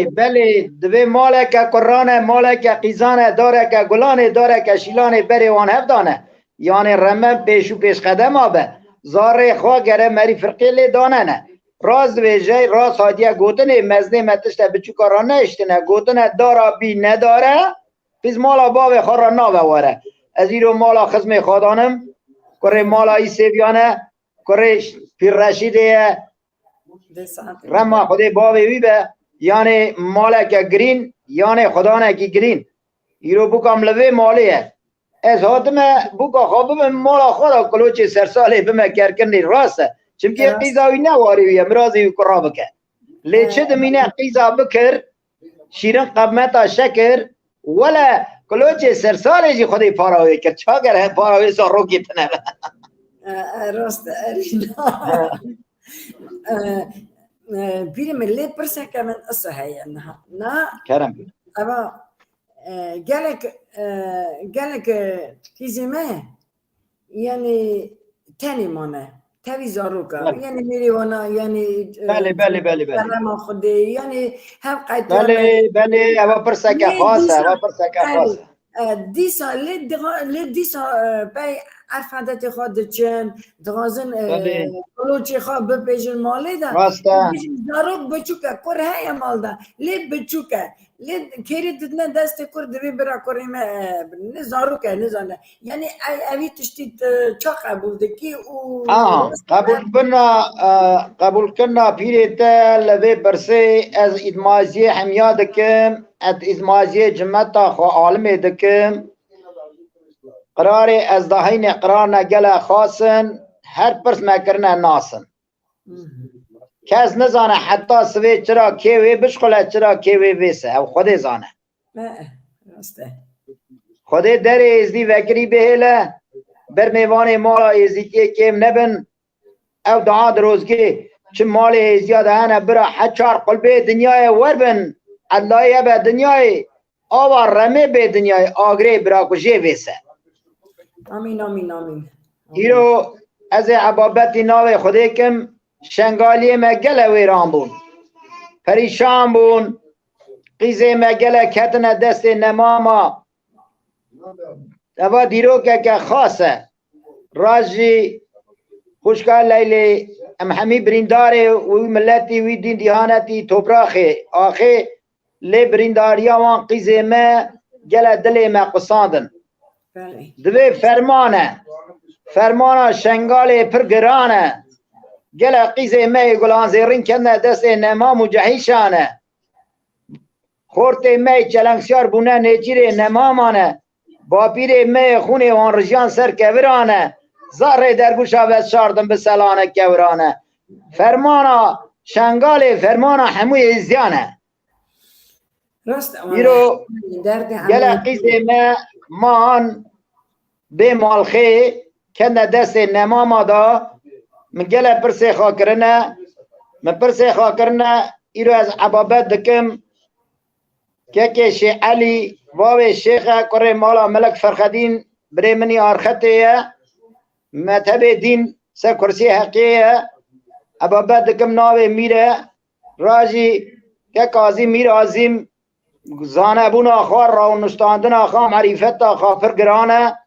بله دوی مالا که قرانه مالا که قیزانه داره که گلانه داره که شیلانه بری وان هفدانه یعنی رمه پیشو پیش قدم آبه زاره خواه گره مری فرقی لی دانه نه راز ویجه راز حادیه گوتنه مزنه متشته بچو کارانه اشتنه گوتنه دارا بی نداره پیز مالا باوی خواه را ناواره از ایرو مالا خزم خودانم کره مالا ای سیبیانه کره پیر رشیده رما خوده باوی وی به یعنی مالا که گرین یعنی خدانه که گرین ایرو بکم لوی مالیه از حاتمه بوکا خوابم مالا خدا کلوچه سرساله بمه کرکنی راسته چمکه قیزاوی نواری وی امرازی کرا بکه لیچه دمینه قیزا بکر شیرن قبمتا شکر ولا کلوچه سرساله جی خودی پاراوی کرد چاگر پاراوی سا روکی تنه راسته ارینا بیرم لی پرسن که من اصلا هیا نه کرم بید اما گلک کیزمه یعنی تنی مانه تاوی زاروکا یعنی میری وانا یعنی بله درم خودی یعنی هم قیتان بله اما پرسکه خاصه اما پرسکه خاصه دیسا لیدیسا بای عرفادت خود چن دغازن کلوچی خواه بپیجن مالی دا راسته زاروک بچوکه کر های مال دا لی بچوکه لی کری دیدنه دست کر دوی برا کریم زاروکه نزانه یعنی اوی تشتید چا قبول دکی قبول کنا پیریتا لبه برسه از ادمازی حمیا دکم از ادمازی جمعتا خو عالمه دکم قرار از دهین قرار نگل خاصن هر پرس مکرنه ناسن کس نزانه حتی سوی چرا کیوی بشخله چرا کیوی ویسه او خود زانه راسته خود در ازدی وکری بهله بر میوان مالا ازدی که کم نبن او دعا دروزگی چه مال ازیاد هنه برا حچار قلبه دنیای وربن اللهی به دنیای آوا رمه به دنیای آگره برا کجه ویسه آمین آمین آمین ایرو از عبابتی ناو خوده کم شنگالی مگل ویران بون پریشان بون قیزه مگل کتن دست نماما دوا دیرو که خاصه راجی خوشکار لیلی ام همی برینداره وی ملتی وی دین دیانتی توبراخه آخه لی برینداریا وان قیزه ما گل دل ما قصاندن بله دوی فرمانه شنگال پرگرانه گل قیزه ما گلان زیرین کنه دست نمام و جهیشانه خورت می چلنگسیار بونه نیچیر نمامانه با پیر می خونه وان رجان سر کورانه زاره در گوش آوز شاردم به سلانه کورانه فرمانا شنگال فرمانا هموی ازیانه راست ایرو درد گل قیزه ما مان به مالخه کنه دست نماما دا من گل پرسه خاکرنه من پرسه خاکرنه ایرو از عبابت دکم که شیخ علی واو شیخ کره مالا ملک فرخدین بری منی آرخته مذهب دین سه کرسی حقیه ابابت دکم ناوه میره راجی که قاضی میر عظیم زانه بون آخوار را و نشتاندن آخوا معرفت آخوا فرگرانه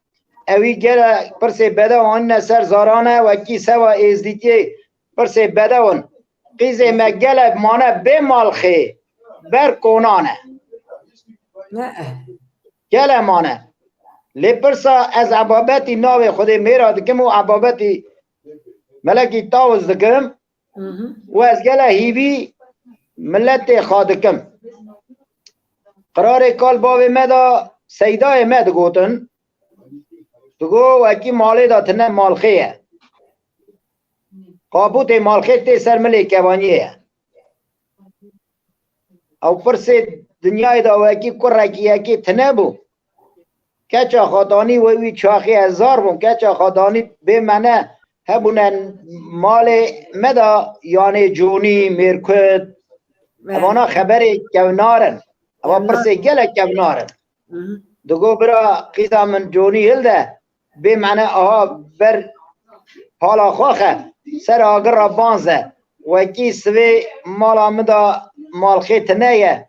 اوی گره پرسی بدون نسر زارانه و کی سوا ازدیتی پرسی بدون قیزه مگله مانه به مالخه بر کونانه نه گله مانه لپرسا از عبابتی ناو خود میرا دکم و عبابتی ملکی تاوز دکم و از گله هیوی ملت خادکم قرار کال باوی مدا سیدای مد گوتن دگو وکی مالی داتنه مالخیه قابوت مالخی تی سر ملی کبانیه او پرسی دنیای دا وکی کرکی یکی تنه بو کچا خاتانی وی چاخی هزار بون کچا خاتانی به منه هبونن مال مدا یعنی جونی میرکت اوانا خبری کونارن اما پرسی گله کونارن دگو برا قیدا من جونی هلده به منه آها بر حالا خواه سر آگر را بانزه وکی سوی مالا مدا مالخی تنه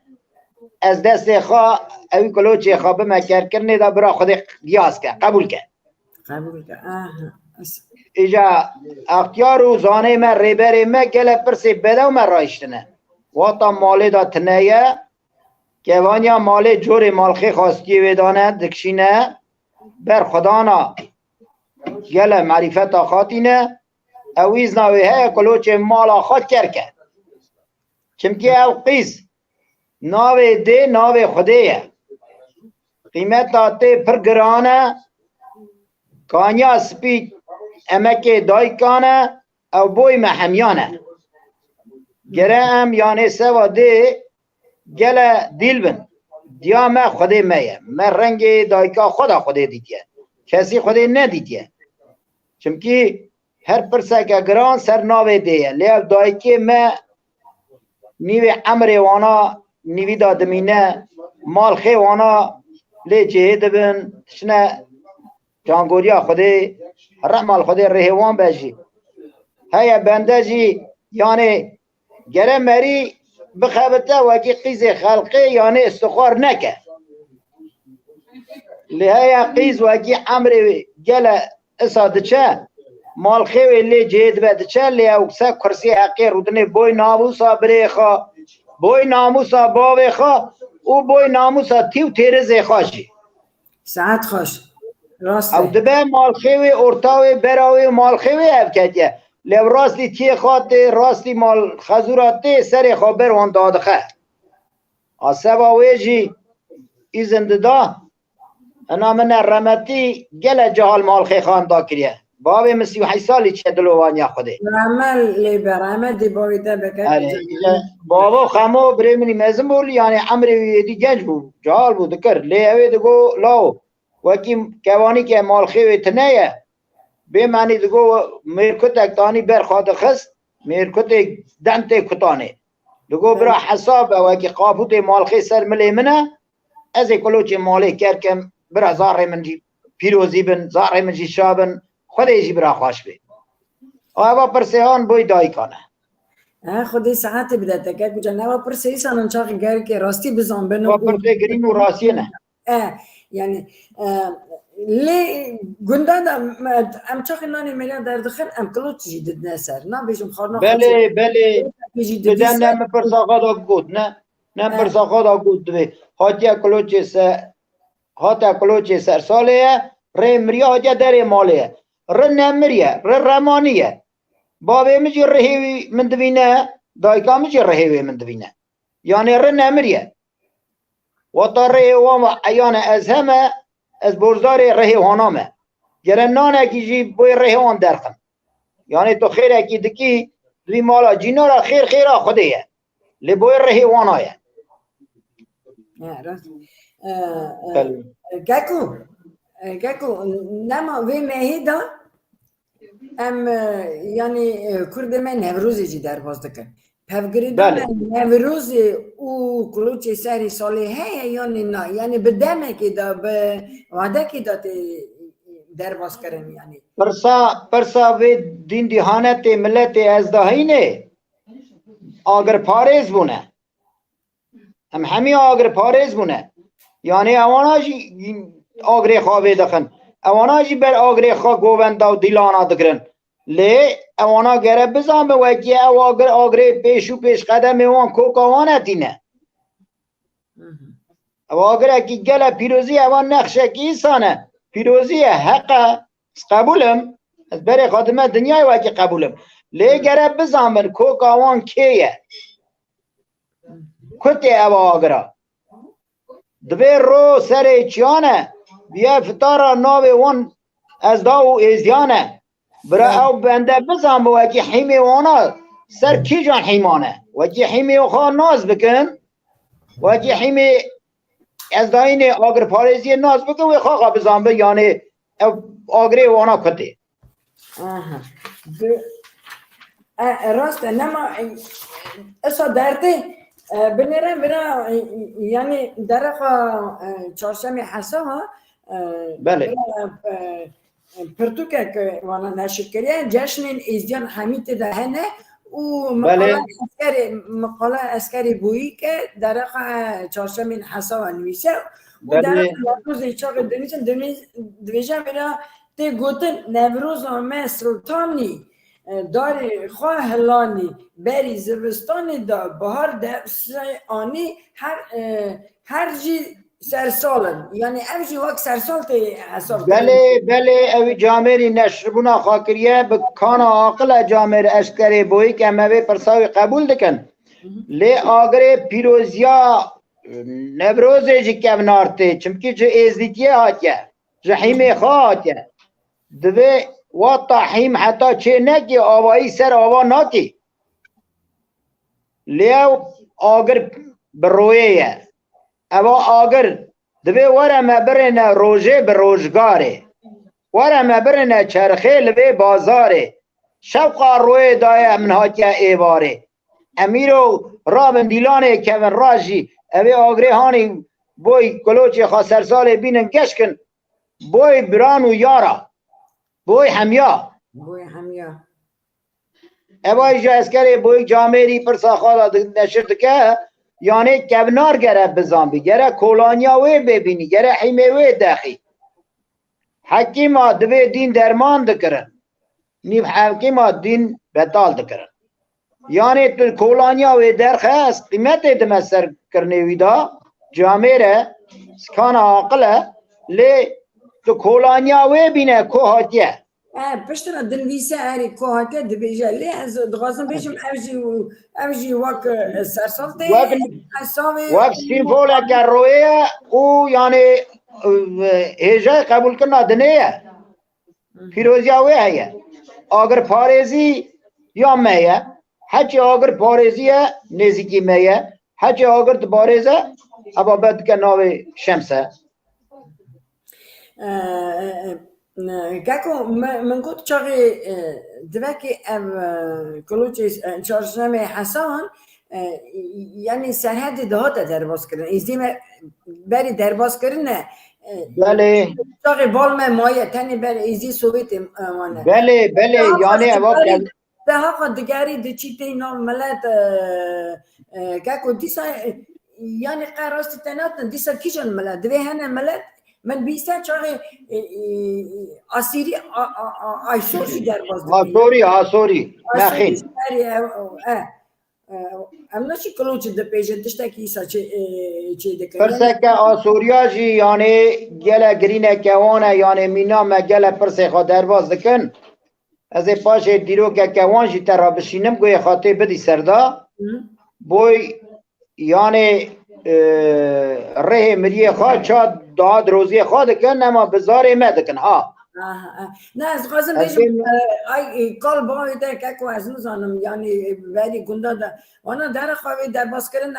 از دست خواه اوی کلوچی خواه بمکر کرنه دا برا خود بیاز که قبول که ایجا اختیار و زانه من ریبری من گله پرسی بدو من رایشتنه واتا مالی دا تنه که وانیا مالی جور مالخی خواستی ویدانه دکشینه بر خدانا گله معرفت خاطینه اویز ناوی های کلوچ مالا خود کرکه چمکی او قیز ناوی ده ناوی خوده قیمت آتے پر گرانه کانیا سپی امک دایکانه او بوی محمیانه گره ام یعنی سوا ده گله دیل بن دیا ما خوده میه من رنگ دایکا خدا خوده دیدیه کسی خوده ندیدیه چمکی هر پرسه که گران سر ناوی دیه لیو دایکی ما نیوی عمر وانا نیوی دادمینه مال خی وانا لی جهید بن شنه جانگوریا خوده رحمال خوده رهوان بجی هیا بنده جی یعنی گره مری بخبته وکی قیز خلقی یعنی استخوار نکه لهیا قیز وکی عمر گل اساد چه مال خیوی لی جهید بد چه لی اوکسه کرسی حقی رودنه بوی ناموسا بریخا بوی ناموسا باویخا او بوی ناموسا تیو تیرزی خوشی ساعت خوش راسته او دبه مال خیوی ارتاوی براوی مال خیوی افکتیه لی راستی تی خواته راستی مال خزوراته سر خبر وان دادخه آسوا ویجی ایزند دا انا من رمتی گل جهال مال خی خان دا کریه بابي مسیحی سالی چه دلوانیا خوده عمل لبرامه دی باویده بکر آره بابا خمو بريمني مازم بول يعني عمري دي جنج بو جال بو ذكر لي اوي دغو لاو وكي كواني كي مال خوي تنيا بمعني دغو ميركوتك تاني بر خاد خس ميركوتك دنت كتاني دغو برا حساب وكي قابوت مال خي سر ملي منه از كلوچ مالي كركم برا زار من جي فيروزي بن زار من جي شابن خود يجي برا خوش بي آوا پرسيان بوي داي كانه خودی ساعت بده تکه کجا نه پرسی سانن چاق گر که راستی بزن بنو و پرسي گرين و راسينه يعني لي گنده ام چاق نانی میلیون در دخل ام کلوچ جدید نسر نه بیشم خورنا بله بله بدن نم پرساقا دا گود نه نم پرساقا دا گود دوی هاتیا کلوچ سر ساله ره مریا هاتیا در ماله ره نمریه ره رمانیه بابه مجی رهیوی من دوینه دایکا مجی رهیوی من دوینه یعنی ره نمریه و تا ره وام ایانه از همه از برزار ره هانامه گره نانه کی جی بوی ره هان درخم یعنی تو خیر اکی دکی دوی مالا جینا را خیر خوده لبوی ره وانایه راست گاکو نما وی مهیدا ام یعنی کرد من نوروزی جی در باز دکن پفگری دم نوروز او کلوچ سری سالی هی یعنی نه یعنی بدمه که دا به وعده که دا در باز کرن یعنی پرسا وی دین دیهانت ملت از دهینه آگر پارز بونه هم همی آگر پارز بونه یعنی اوانا جی آگر خوابه دخن اوانا جی بر آگر خواه گووندا و دیلانا دکرن لی اوانا گره بزامه وکی او آگر پیش قدم وان کوکاوانه تینه او آگر اکی گله پیروزی اوان نقشه کی سانه پیروزی حقه قبولم از بره خادمه دنیای وکی قبولم لی گره بزامن کوکاوان کیه کتی او آگرا دوی رو سر چیانه بیا فتارا ناوی وان از داو ازیانه برا او بنده بزام وکی حیمی وانا سر کی جان حیمانه وکی حیمی خواه ناز بکن وکی حیمی از داین آگر پارزی ناز بکن و خواه بزام به یعنی آگری وانا کتی راست نما اصلا درده بنرم برا یعنی درخوا چهارشنبه حسا بله پرتوکه که وانا نشکریه جشن ازدیان حمید دهنه و مقاله اسکری بویی که درخوا چهارشنبه حسا نویسه و درخوا روز چاق دنیشن دویجه برا تی گوتن نوروز آمه سلطانی داری خواه هلانی بری زبستانی دا بهار دفسه آنی هر جی سرسالن یعنی اوجی وقت سرسال تی حساب بله اوی جامری نشربونا خاکریه بکانا عاقل جامر اشکری بوی که موی پرساوی قبول دکن لی آگر پیروزیا نبروزه جی کبنارته چمکی جو ازدیتیه هاتیه جحیم خواه هاتیه دوی واتا حیم حتی چه نکی آوایی سر آوا ناکی لیو آگر برویه اوا آگر دوی ورمه برنه روژه بروژگاره ورمه برنه چرخه لبه بازاره شوقا روی دایه من هاتیه ایواره امیرو رابن دیلانه کون راجی اوی آگره هانی بوی کلوچی خاصر سال بینن گشکن بوی برانو یارا بوی همیا اوای جا اسکره بوی جامعی پر ساخالا نشرد که یعنی کبنار گره بزنبی گره کولانیا وی ببینی گره حیمه وی داخی حکیما دوی دین درمان دکرن نیب حکیما دین بطال دکرن یعنی تو کولانیا وی درخواست قیمت دمسر کرنه ویدا جامعه سکان عاقله لی تو کولانیا وی بینه که هاتیه پشتنا دنویسه هری کوهاته دبیجه لی از دغازم بیشم اوجی وک سرسالته وک سیمفوله که رویه او یعنی هجای قبول کرنا دنیه پیروزی اوه هیه آگر پارێزی یا مەیە هەچی ئاگر پارێزیە نێزیکی مەیە هەچی ئاگر پارێزە ئەوە بەدکە ناوێ شەمسە گاکو من گوت چاقی دوکی ام کلوچی چارشنامه حسان یعنی سرحد دهات درباز کردن ازدیم بری درباز کردن بله چاقی بالمه مایه تنی بری ازدی سوویت مانه بله بله یعنی ئەوە به حق دیگری دی نام ملت گاکو دیسا یعنی قراستی تناتن دیسا کیشن ملت دوی هنه ملت من بیستن چاقی آسیری آیسوری درباز آسوری آسوری نخین ام نشی کلوچ ده پیجن تشتاکی ایسا چه دکر پرسکه آسوریا جی یعنی گله گرینه کوانه یعنی مینامه گله پرسه خواه درباز دکن از پاش دیرو که کوان جی تر بشینم گوی خاطه بدی سردا بوی یعنی ره مریه خواه چا داد روزی خواه دکن اما بزاره مدکن ها نه از خواستم بیشم ای کال باید ده که کو از نزانم یعنی ولی گنده ده وانا در خواهی در باز کردن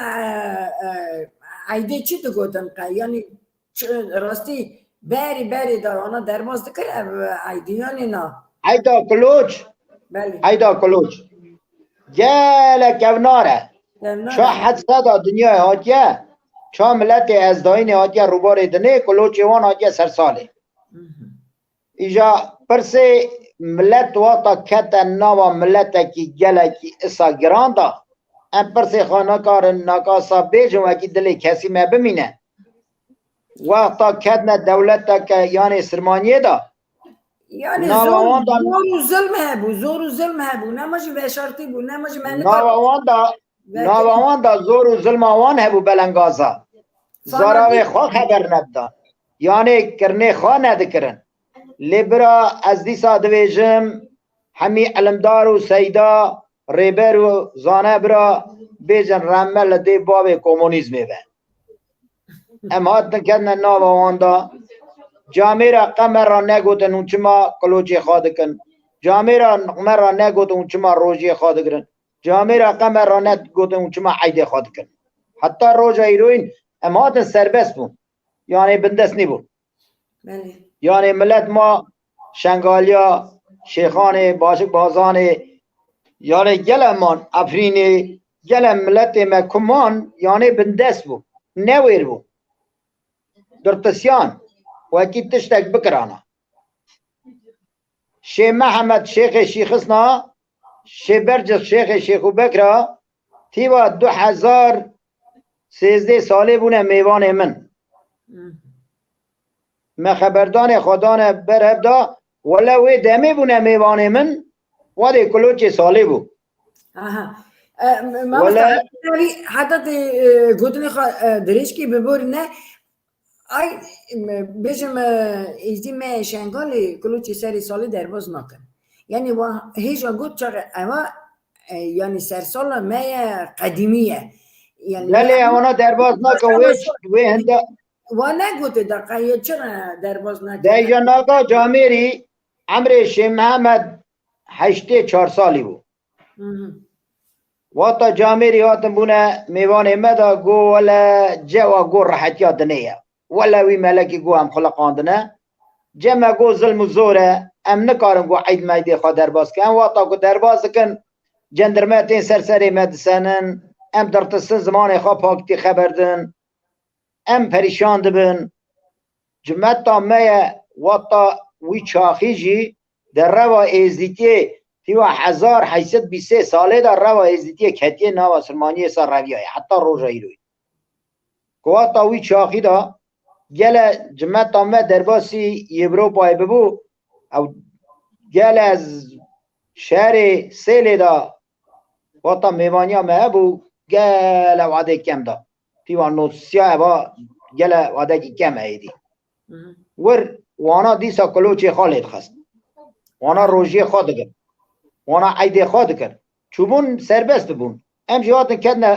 ایده چی تو گوتن که یعنی راستی بری دار وانا در باز دکر ایده یعنی نه ایدا کلوچ بله ایدا کلوچ گله کوناره چا حدثه دا دنیا هاتیه چا ملت از داین هاتیه روبار دنه کلوچ وان هاتیه سر ساله ایجا پرسه ملت واتا کتا ناوا ملت کی گله کی اسا گراندا ام پرسه خانکار ناکاسا بیجم وکی دلی کسی ما بمینه واتا کتنا دولت که یعنی سرمانیه دا یعنی زور و ظلم هبو نماجی بشارتی بو نماجی من ناوان دا زور و ظلم آوان هبو بلنگازا زاراوی خواه خبر نبدا یعنی کرنه خواه ندکرن لبرا از دیسا دویجم همی علمدار و سیدا ریبر و زانه برا بیجن رمل دی باب کمونیزمی به ام هاتن کدن ناو آواندا جامعه را قمر را نگوتن اونچما کلوچی خادکن جامعه را قمر را نگوتن اونچما روژی خادکن جامعه را قمر را نگوتن اونچما عیده خادکن حتی روژ ایروین ام هاتن سربست بون یعنی بندست نی بون یعنی ملت ما شنگالیا شیخان باشک بازان یعنی گلمان افرینی گل ملت ما کمان یعنی بندست بو نویر بو درتسیان وکی تشتک بکرانا شیخ محمد شیخسنا شیخ برجس شیخو بکرا تیوا 2013 ساله بونه میوان من ما خبردان خودان برهب دا ولا وی دمی بونه میوان من ولی کلوچ ساله بو ولا حتی گوتنی دریش کی ببور نه ای بیشم ایزی می شنگالی کلوچی سری سالی درباز نکن یعنی و هیچ گوت چرا اما یعنی سر سال می قدیمیه یعنی لالی اونا درباز نکن وی هنده و نگوته دقیقا چرا درباز نکن دیجا ناکا جامیری عمر شیخ محمد 84 سالی بو واتا جامیری هاتن بونه میوان مدا گو ولا جوا گو راحتیا دنیا ولا وی ملکی گو هم خلقاندنه جمع گو ظلم و زوره ام نکارم گو عید مایدی خواه درباز کن واتا گو درباز کن جندرمتین سرسری مدسنن ام درتسن زمان خواه پاکتی خبردن ام پریشان دبن جمعتا مایه واتا وی چاخی جی در روا ایزدیتی تیوا 1823 ساله در روا ایزدیتی کتیه ناوا سلمانی سا رویه حتی روژایی روی واتا وی چاخی دا گل جمعت آمد در باسی یبروپای ببو او گل از شهر سیل دا واتا میوانی آمد بو گل وعده کم دا تیوان نوسیا با گل وعده کم ایدی ور وانا دیسا کلوچی خالد خست وانا روژی خواد کن وانا عیده خواد کن چوبون سربست بون ام جواتن کدنا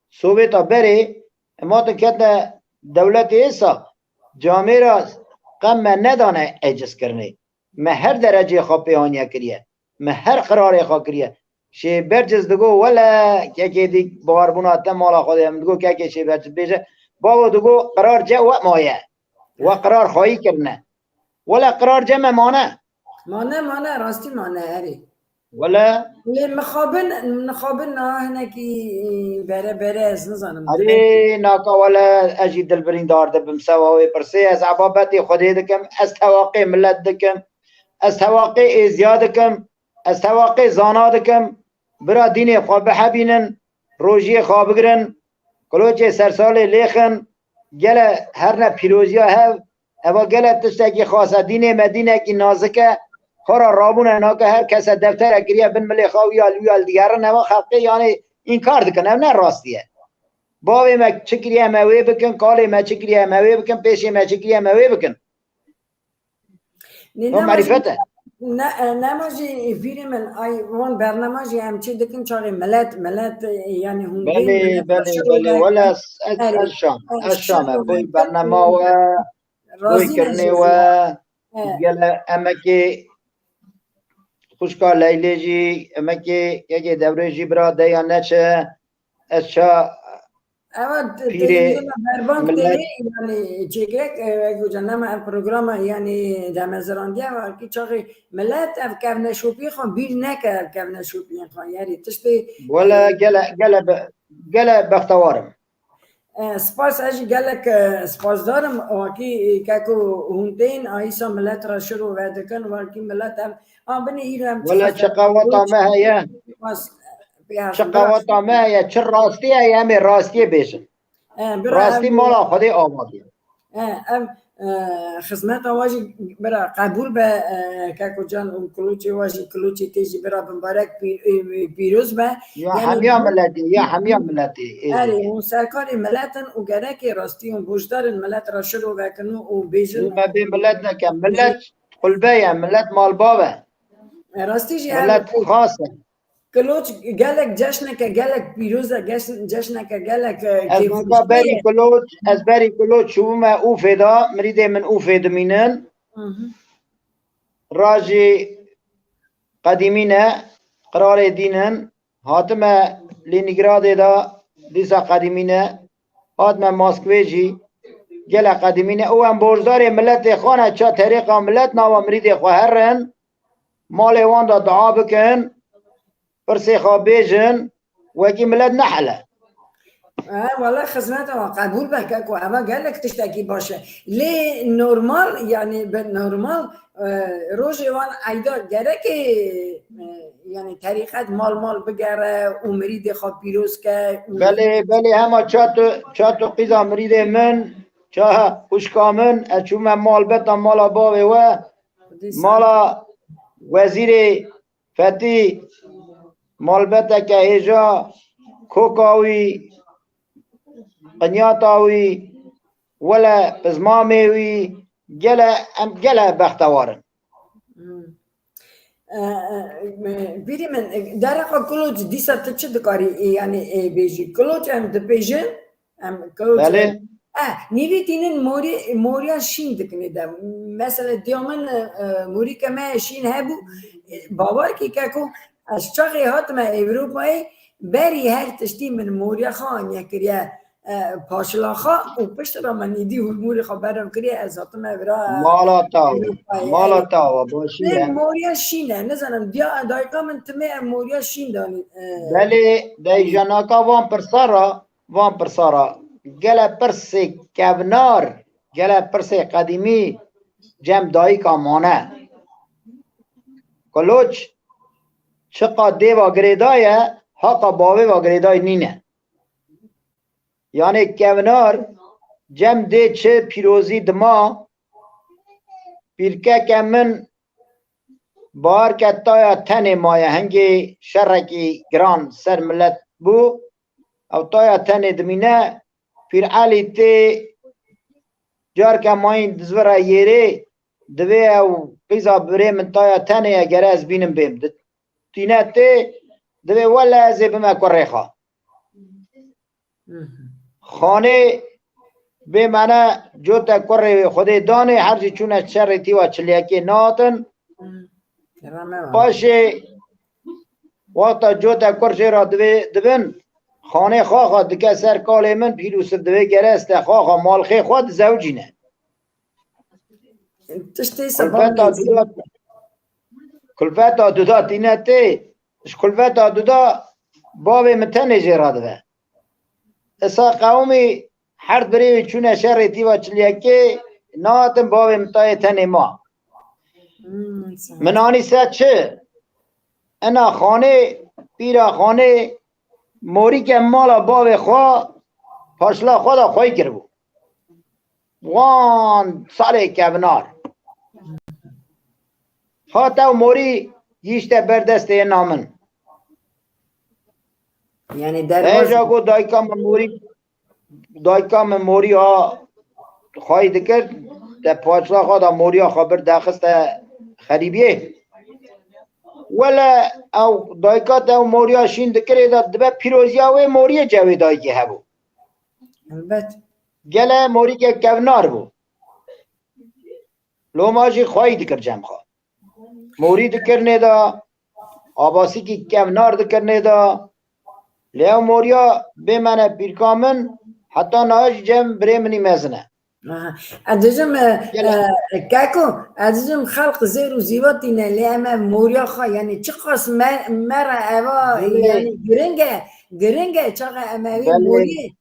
سوویتا بره اماتن کدنا دولت ایسا جامعه را قم ندانه اجز کرنه ما هر درجه خواب پیانیه کریه ما هر قرار خواب کریه شی برجز دگو ولا که دی بار بنات مالا خودم دگو که شی برجز بیجه بابا دگو قرار جا و مایه و قرار خواهی کرنه ولا قرار جا مانه مانه راستی مانه هری ولا مخابن نه هنکی بره از نزانم اری ناکا ولا اجی دلبرین دار دبم سواوی پرسی از عبابتی خودی دکم از تواقع ملت دکم از تواقع ازیاد دکم از تواقع زانا دکم برا دین خواب حبینن روژی خواب گرن کلوچه سرسال لیخن گل هر نه پیروزیا هف اوا گل تشتکی خاصه دین مدینه کی نازکه خورا رابونه ناکه هر کس دفتر اگریه بن ملی خواهی آلویال دیگر نوا خلقه یعنی این کار دکنه نه راستیه باوی ما چکریه موی بکن کالی ما چکریه موی بکن پیشی ما چکریه موی بکن تو معرفته نماجی فیلم من آی وان برنامه‌ای هم چی دکن چاره ملت یعنی هم بله ولا از شام بوی برنامه و بوی کرنه و گل امکی خوشکار لیلی جی امکی یکی دوره جی براده یا نچه از چا تلویزیون بربانک تیوی یعنی چیگه گوجنم پروگرام یعنی دمزراندیه و کی چاقی ملت اف کفنشوپی خون بیر نکه کفنشوپی خون یعنی تشتی ولا گل بختوارم سپاس اجی گلک سپاس دارم واکی که هونتین آیسا ملت را شروع ودکن واکی ملت هم بنی ایرم ولا چقاوتا ما هیا چقاوتا ما هیا چه راستی هیا همه راستی بیشن راستی مالا خودی آمادی خدمت واجی برا قبول به که جان کلوچی واجی کلوچی تیجی برا بمبارک پیروز به یا همیا ملتی اری اون سرکار ملتن و گره که راستی اون بوجدار ملت را شروع وکنو و بیجن ما بی ملت نکم ملت قلبه ملت مالبابه راستی جی ملت خاصه کلوچ گلک جشن که گلک پیروزه جشن که گلک از بری کلوچ شو ما اوفدا مريده من اوفد مینن راجي قديمينه قرار دينن هاتما لينينغراد دا ديسا قديمينه هاتما ماسكويجي جلا قديمينه او ام بوزدار ملت خانه چا طریقه ملت ناوا مريده خو هرن مال وان دا دعا بکن پرسی خواب بیجن وکی ملت نحله والله خدمتها قبول بك اما قال لك تشتكي باشا ليه نورمال يعني بالنورمال روجي وان ايدا گره يعني طریقت مال بگره و مرید خواب پیروز که بله همه چاتو قیزا مرید من چا خوشکامن اچوم مال بتا مالا باوه و مالا وزیر فتی مال بتا که هجا کوکاوی قنياطاوي ولا بزماميوي جلا بختوارن بيري من دارقا كلوج ديسا تشد كاري يعني بيجي كلوج ام دبيجن ام كلوج نيفي تينن موريا شين دكني دا مثلا ديومن موري كما شين هابو باور كي كاكو اشتغي هات ما اوروباي بری هر تشتی من موریا خان یا کریا پاشلا خا و پشت را من نیدی و موری خا برم کریا از اتم برا مالا و باشی موریا شینه نزنم دایقا من تمه موریا شین دانی بله دای جناکا وان پرسارا گل پرسی کبنار گل پرسی قدیمی جم دایقا مانه کلوچ چقا دیوا گریدایه حقا باوی و گریدای نینه یعنی کونار جم ده چه پیروزی دما پیرکه که من بار که تایا تن مایه هنگی شرکی گران سر ملت بو او تایا تن دمینه پیر علی تی جار که ماین دزوره یره دوی او قیزا بره من تایا تن اگر از بینم بیم تینه تی دوی ولا زیب ما کره خانه به معنی جو تا کره خود دانه هر چی چونه شر تی و چلیکی ناتن کرامه وان باشه وقتا جوتا کرشی را دبن خانه خواه دکه سر کال من پیروس دوی گرست خواه مالخی خود زوجینه تشتی سبب کلفتا دودا کلفتا دودا تینته کلفتا دودا باب متن جرا دوه اسا قومی هر بریوی چونه شر تیوا چلیکه ناتم باب متای تن ما منانی سه چه انا خانه پیرا خانه موری که مالا باب خواه پاشلا خدا خواهی کربو وان سال کبنار خاطو موری گیشته بردسته نامن یعنی در ایجا گو دایکام موری ها خواهی دکر ده پاشلا خدا موری ها خبر داخسته خریبیه ولا او دایکات او موری ها شین دکره دا دبه پیروزی ها موری جوی دایکی هبو البته گله موری که کبنار بو لو ماجی خواهی دکر جمع خواه موری دکر نیدا آباسی کی کبنار دکر نیدا لیو موریا بمنه بیرکامن حتی ناش جمع بری منی مزنه ادجم گله کاکو ادجم خلق زیر و زیوات اینه لیمه موریا خواه یعنی چه قاس مرا اوا بله یعنی گرنگه چاقه اموی بله موری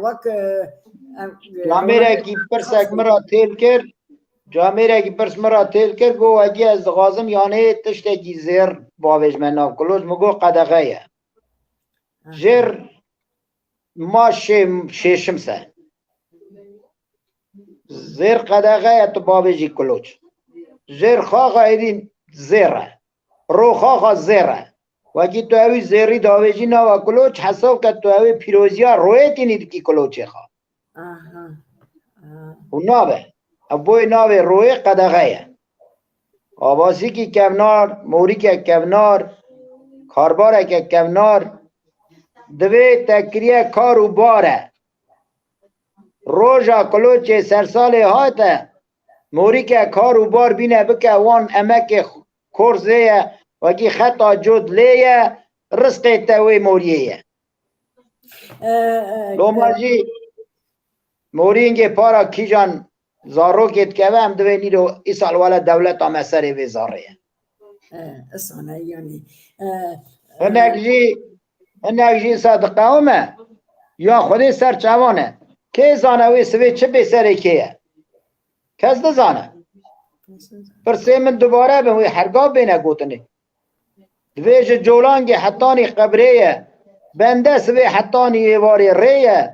وک جامیره کی پرسک مرا تیل کر جامیره کی پرس مرا تیل کر گو اگی از غازم یعنی تشته کی زیر باوش من ناف کلوز مگو قدقه یه زیر ما ششم سه زیر قدقه یه تو باوشی کلوز زیر خواقه ایدین زیره رو خواقه زیره وکی تو اوی زیری داوشی نا و کلوز حساب که تو اوی پیروزی ها روی تینید کی کلوزی خواه و نابه ابوی نابه روی قدغه آباسی کی کبنار موری که کبنار کارباره که کبنار دوی تکریه کار و باره روژا کلوچه سرساله هاته موری که کار و بار بینه بکه وان امک کورزه وکی خطا جد لیه رزق تاوی موریه لوماجی موری اینگه پارا کی جان زارو کت که هم دوی نیرو ای سال والا دولت هم سر وی زاره اسانه یعنی هنگجی صدقه همه یا خودی سر چوانه که زانه وی سوی چه بی سره که کس نزانه پرسه من دوباره به وی هرگاه بینه گوتنه دویج جولانگی حتانی قبریه بنده سوی حتانی واری ریه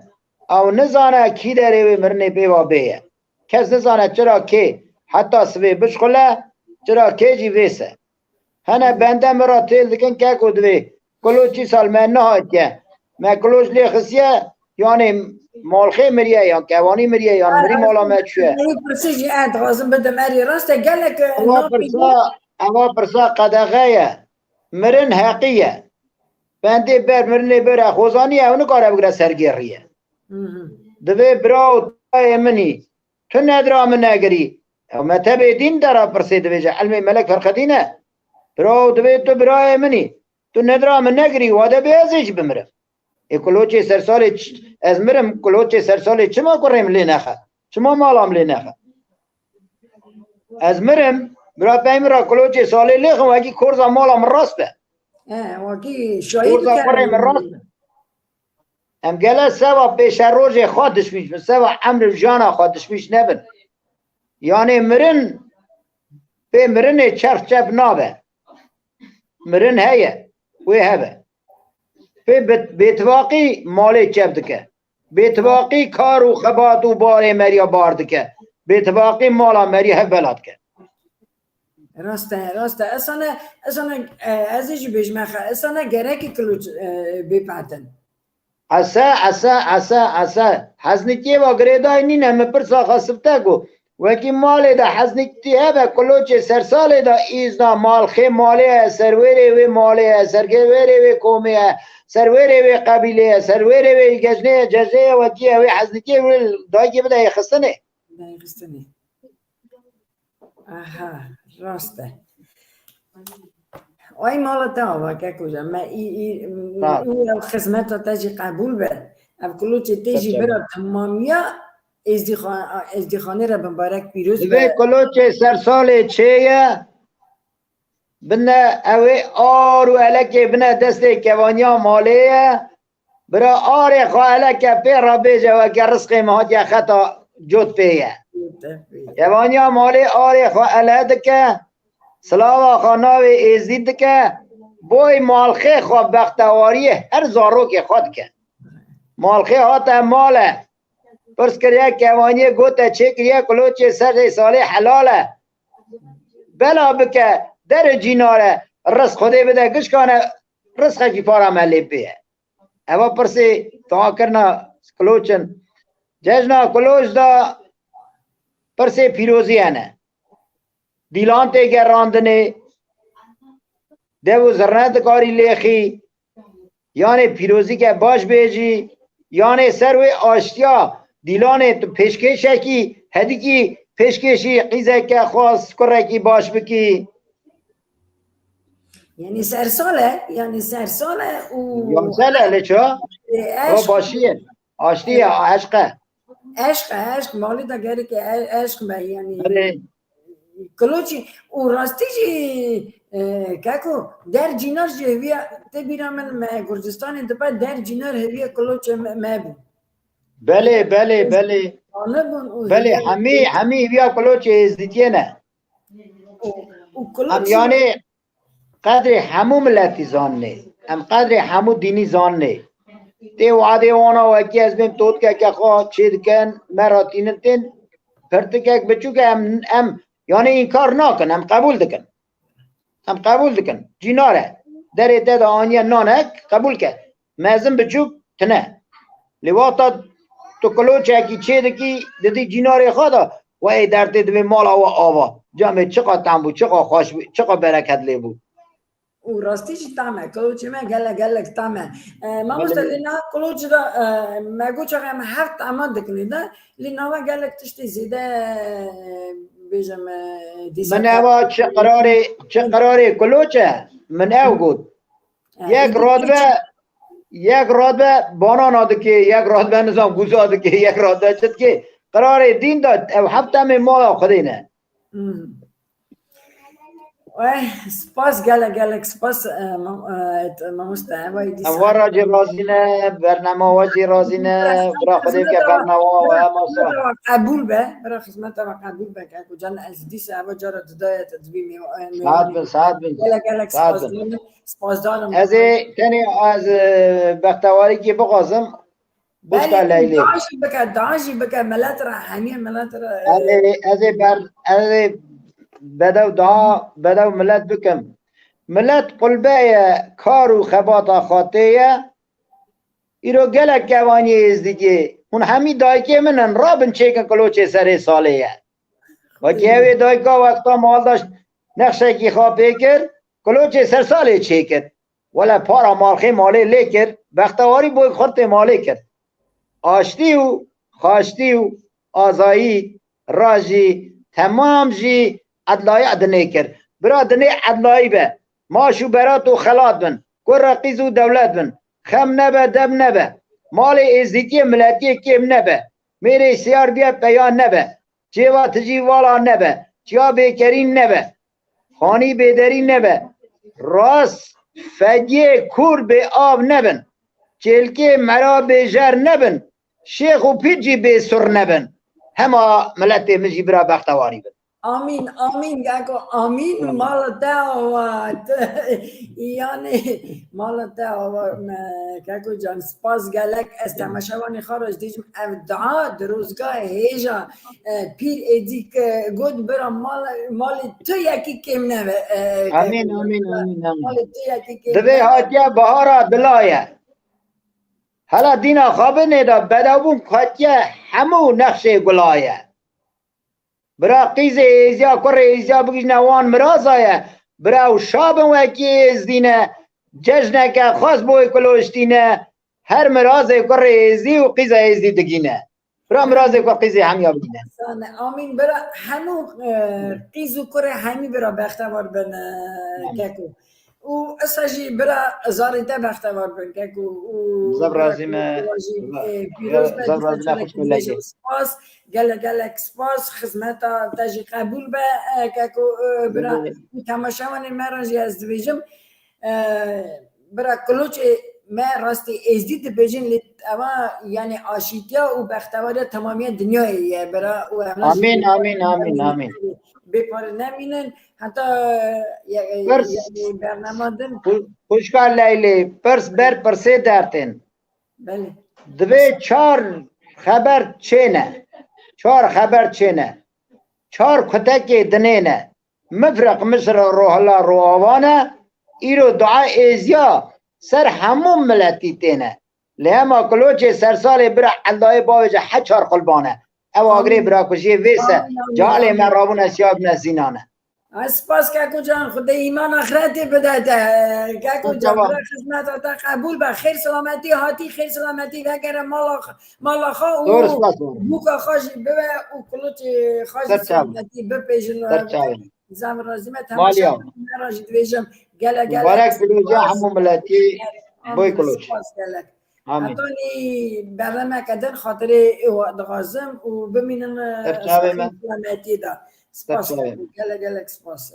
او نزانه کی داره وی مرنه بیوا بیه کس نزانه چرا که حتی سوی بشخله چرا که جی ویسه هنه بنده مرا تیل دکن که کدوی کلوچ چی سال من نهاد که من کلوچ لی خسیه یعنی مالخه مریه یا کوانی مریه یا مری مالا مچوه پرسیجی انت غازم بده مری راسته گلک اما پرسا قدغه مرن حقیه بنده بر مرنه بر خوزانی اونو کاره بگره سرگیریه دوی براو تای منی تو ندرا من نگری او متبه دین دارا پرسی دوی جا علم ملک فرقدینه براو دوی تو برای منی تو ندرا من نگری واده بیازش بمره ای کلوچه سرسال از مرم کلوچه سرسال چما کرم لی نخه چما مالام لی نخه از مرم برا پیم را کلوچه سالی لیخم وگی کرزا مالام راسته وکی شاید کرزا کرم راسته ام گله سوا پیش روز خودش میش سوا امر جانا خودش میش نبن یعنی مرن به مرن چرخ چپ نابه مرن هیه وی هبه به بیتواقی مالی چپ دکه بیتواقی کار و خبات و بار مریا بار دکه بیتواقی مالا مریا بلاد که راسته اصلا ازش بجمخه اصلا گرکی کلوچ بپاتن اسا حزنکی و گریدای نینه مپرسا خاصبتا گو وکی مالی دا حزنکی هبه کلوچه سرسالی دا ایزنا مال خی مالی سرویری وی مالی سرگویری وی کومی سرویری وی قبیلی سرویری وی گجنه جزه وکی وی حزنکی وی دایی بده خستنه آها راسته آی مالتا آوا که کجا ما او خدمت تاجی قبول به او کلوچ تیجی برا تمامیا ازدیخانه را بمبارک پیروز به کلوچ سرسال چیه بنا اوه آرو الکی بنا دست کوانیا مالیه برا آره خواه الکی پی را بیجه و که رزق مهات یا خطا جود پیه کوانیا مالی آره خواه الهد که سلاوا خاناوی ازدید که بوی مالخه خواه بختواری هر زارو که خود که مالخه هاته ماله پرس کریه کوانی گوته چه کریه کلوچه سر ساله حلاله بلا بکه در جیناره رزق خوده بده گش کنه رزق کی پارا ملی پیه اما پرسی تا کرنا کلوچن ججنا کلوچ دا پرسی پیروزی هنه دیلان تے گراندنے دیو زرنت کاری لیخی یعنی پیروزی که باش بیجی یعنی سروی آشتیا دیلان تو پیشکشه کی هدی کی پیشکشی قیزه که خواست کره کی باش بکی یعنی سرساله و یانساله لچا او باشیه آشتیه عشقه عشق مالی دا گره که عشق به یعنی کلوچی او راستی جی کاکو در جینار جی هویا ته بیرا من گرجستان دپا در جینار هویا کلوچ مابو بله همی هویا کلوچ ازدیتیه نه هم یعنی قدر همو ملتی زان نه هم قدر همو دینی زان نه تی وعده وانا وکی از بیم تود که خواه چید کن مراتینن تین پرتکک بچو که هم یعنی این کار نکن هم قبول دکن جیناره در داد آنیا نانک قبول کرد مازم بچوک تنه لواتا تو کلوچه کی چه دکی دیدی جیناره خدا و ای در دوی مال آوا جامعه چقدر تم بود چقدر خوش بود چقدر برکت لی بود او راستیش تامه کلوچه من گلک تامه ما مستلینا کلوچه دا مگو چقدر هم هفت امان دکنی دا لینا و گلک تشتی زیده بیجم من اوا چه قراره کلوچه من او گود یک رادبه بانان آده که یک رادبه نظام گوز آده که یک رادبه چد که قراره دین داد او هفته همه مال خودی نه سپاس گلک سپاس ماموسته اموار راجی رازی نه برنامه واجی رازی نه برا خودی که برنامه و هماسا قبول به برا خدمت و قبول به که کجان از دیس اوا جارا ددای تدبی ساعت بین گلک سپاس دارم از تنی از بختواری که بقاسم بسکا لیلی داشی بکه ملت را همیه ملت را از بدو ملت بکم ملت قلبه کار و خباتا خاطیه ایرو گلک کوانی ازدیگه اون همی دایکه منن رابن چیکن کلوچه سر سالیه و که دایکا وقتا مال داشت نقشه کی خواه کر کلوچه سر ساله چیکن ولی پارا مالخی ماله لیکر بختواری بوی خورت ماله کرد آشتی و خاشتی و آزایی راجی تمام جی عدلای ادنه کرد برا ادنه عدلایی به ماشو برات و خلات بن کر رقیز و دولت بن خم نبه دب نبه مال ازدیتی ملتی کم نبه میره سیار بیا پیان نبه چیوا تجی والا نبه چیا بیکرین نبه خانی بیدرین نبه راست فدیه کور به آب نبن چلکه مرا به جر نبن شیخ و پیجی به سر نبن همه ملت مجی برا بختواری بن آمین گاکو آمین مال دعوت یعنی مال دعوت گاکو جان سپاس گلک از تماشاوانی خارج دیجم دعا دروزگاه هیجا پیر ایدی که گود برا مال تو یکی کم نوه آمین دوی حاجه بهارا دلایه حالا دینا خوابه نیدا بدابون حاجه همو نقشه گلایه برا قیز ایزیا کره ایزیا بگیش نوان مراز آیا برا شابن وکی ایزدینه جشنه که خاص بوی کلوشتینه هر مراز کره ایزی و قیز ایزی دگینه برام رازی که قیزی هم یا بینه آمین برا همو قیزو کره همی برا بختوار بن ککو و اساجی برا زاریته بختوار بن ککو و زب رازیم پیروز زب رازیم خوش ملگی سپاس گلک سپاس خدمتا تجی قبول به ککو برا تماشاوان مراجی از دویجم برا کلوچ ما راستی ازدید بجین لیت اما یعنی آشیتیا و بختواری تمامی دنیاییه برا و آمین آمین آمین آمین بپار نمینن حتی یعنی برنامه دن خوشکار لیلی پرس بر پرسه دارتن بله دوی چار خبر چینه چار خبر چینه چار کتکی دنینه مفرق مصر روح الله رو آوانه ایرو دعا ایزیا سر همون ملتی تینه لما کلوچه سرسال برا حلدای باوجه حچار قلبانه او آگری برا کشی ویسه جالی من رابون اسیاب نزینانه اسپاس کاکو جان خدا ایمان آخرتی بداده کاکو جان برا خدمت تا قبول به خیر سلامتی هاتی خیر سلامتی وگر مالا خوا و بوکا خوشی ببه و کلوچ خوشی سلامتی بپیجن زم رازیمه تماشا نراجی دویجم گله مبارک بلوجه همون ملتی بوی کلوچ حتونی برنامه کدن خاطر دغازم و ببینن سلامتی دا سپاس گله سپاس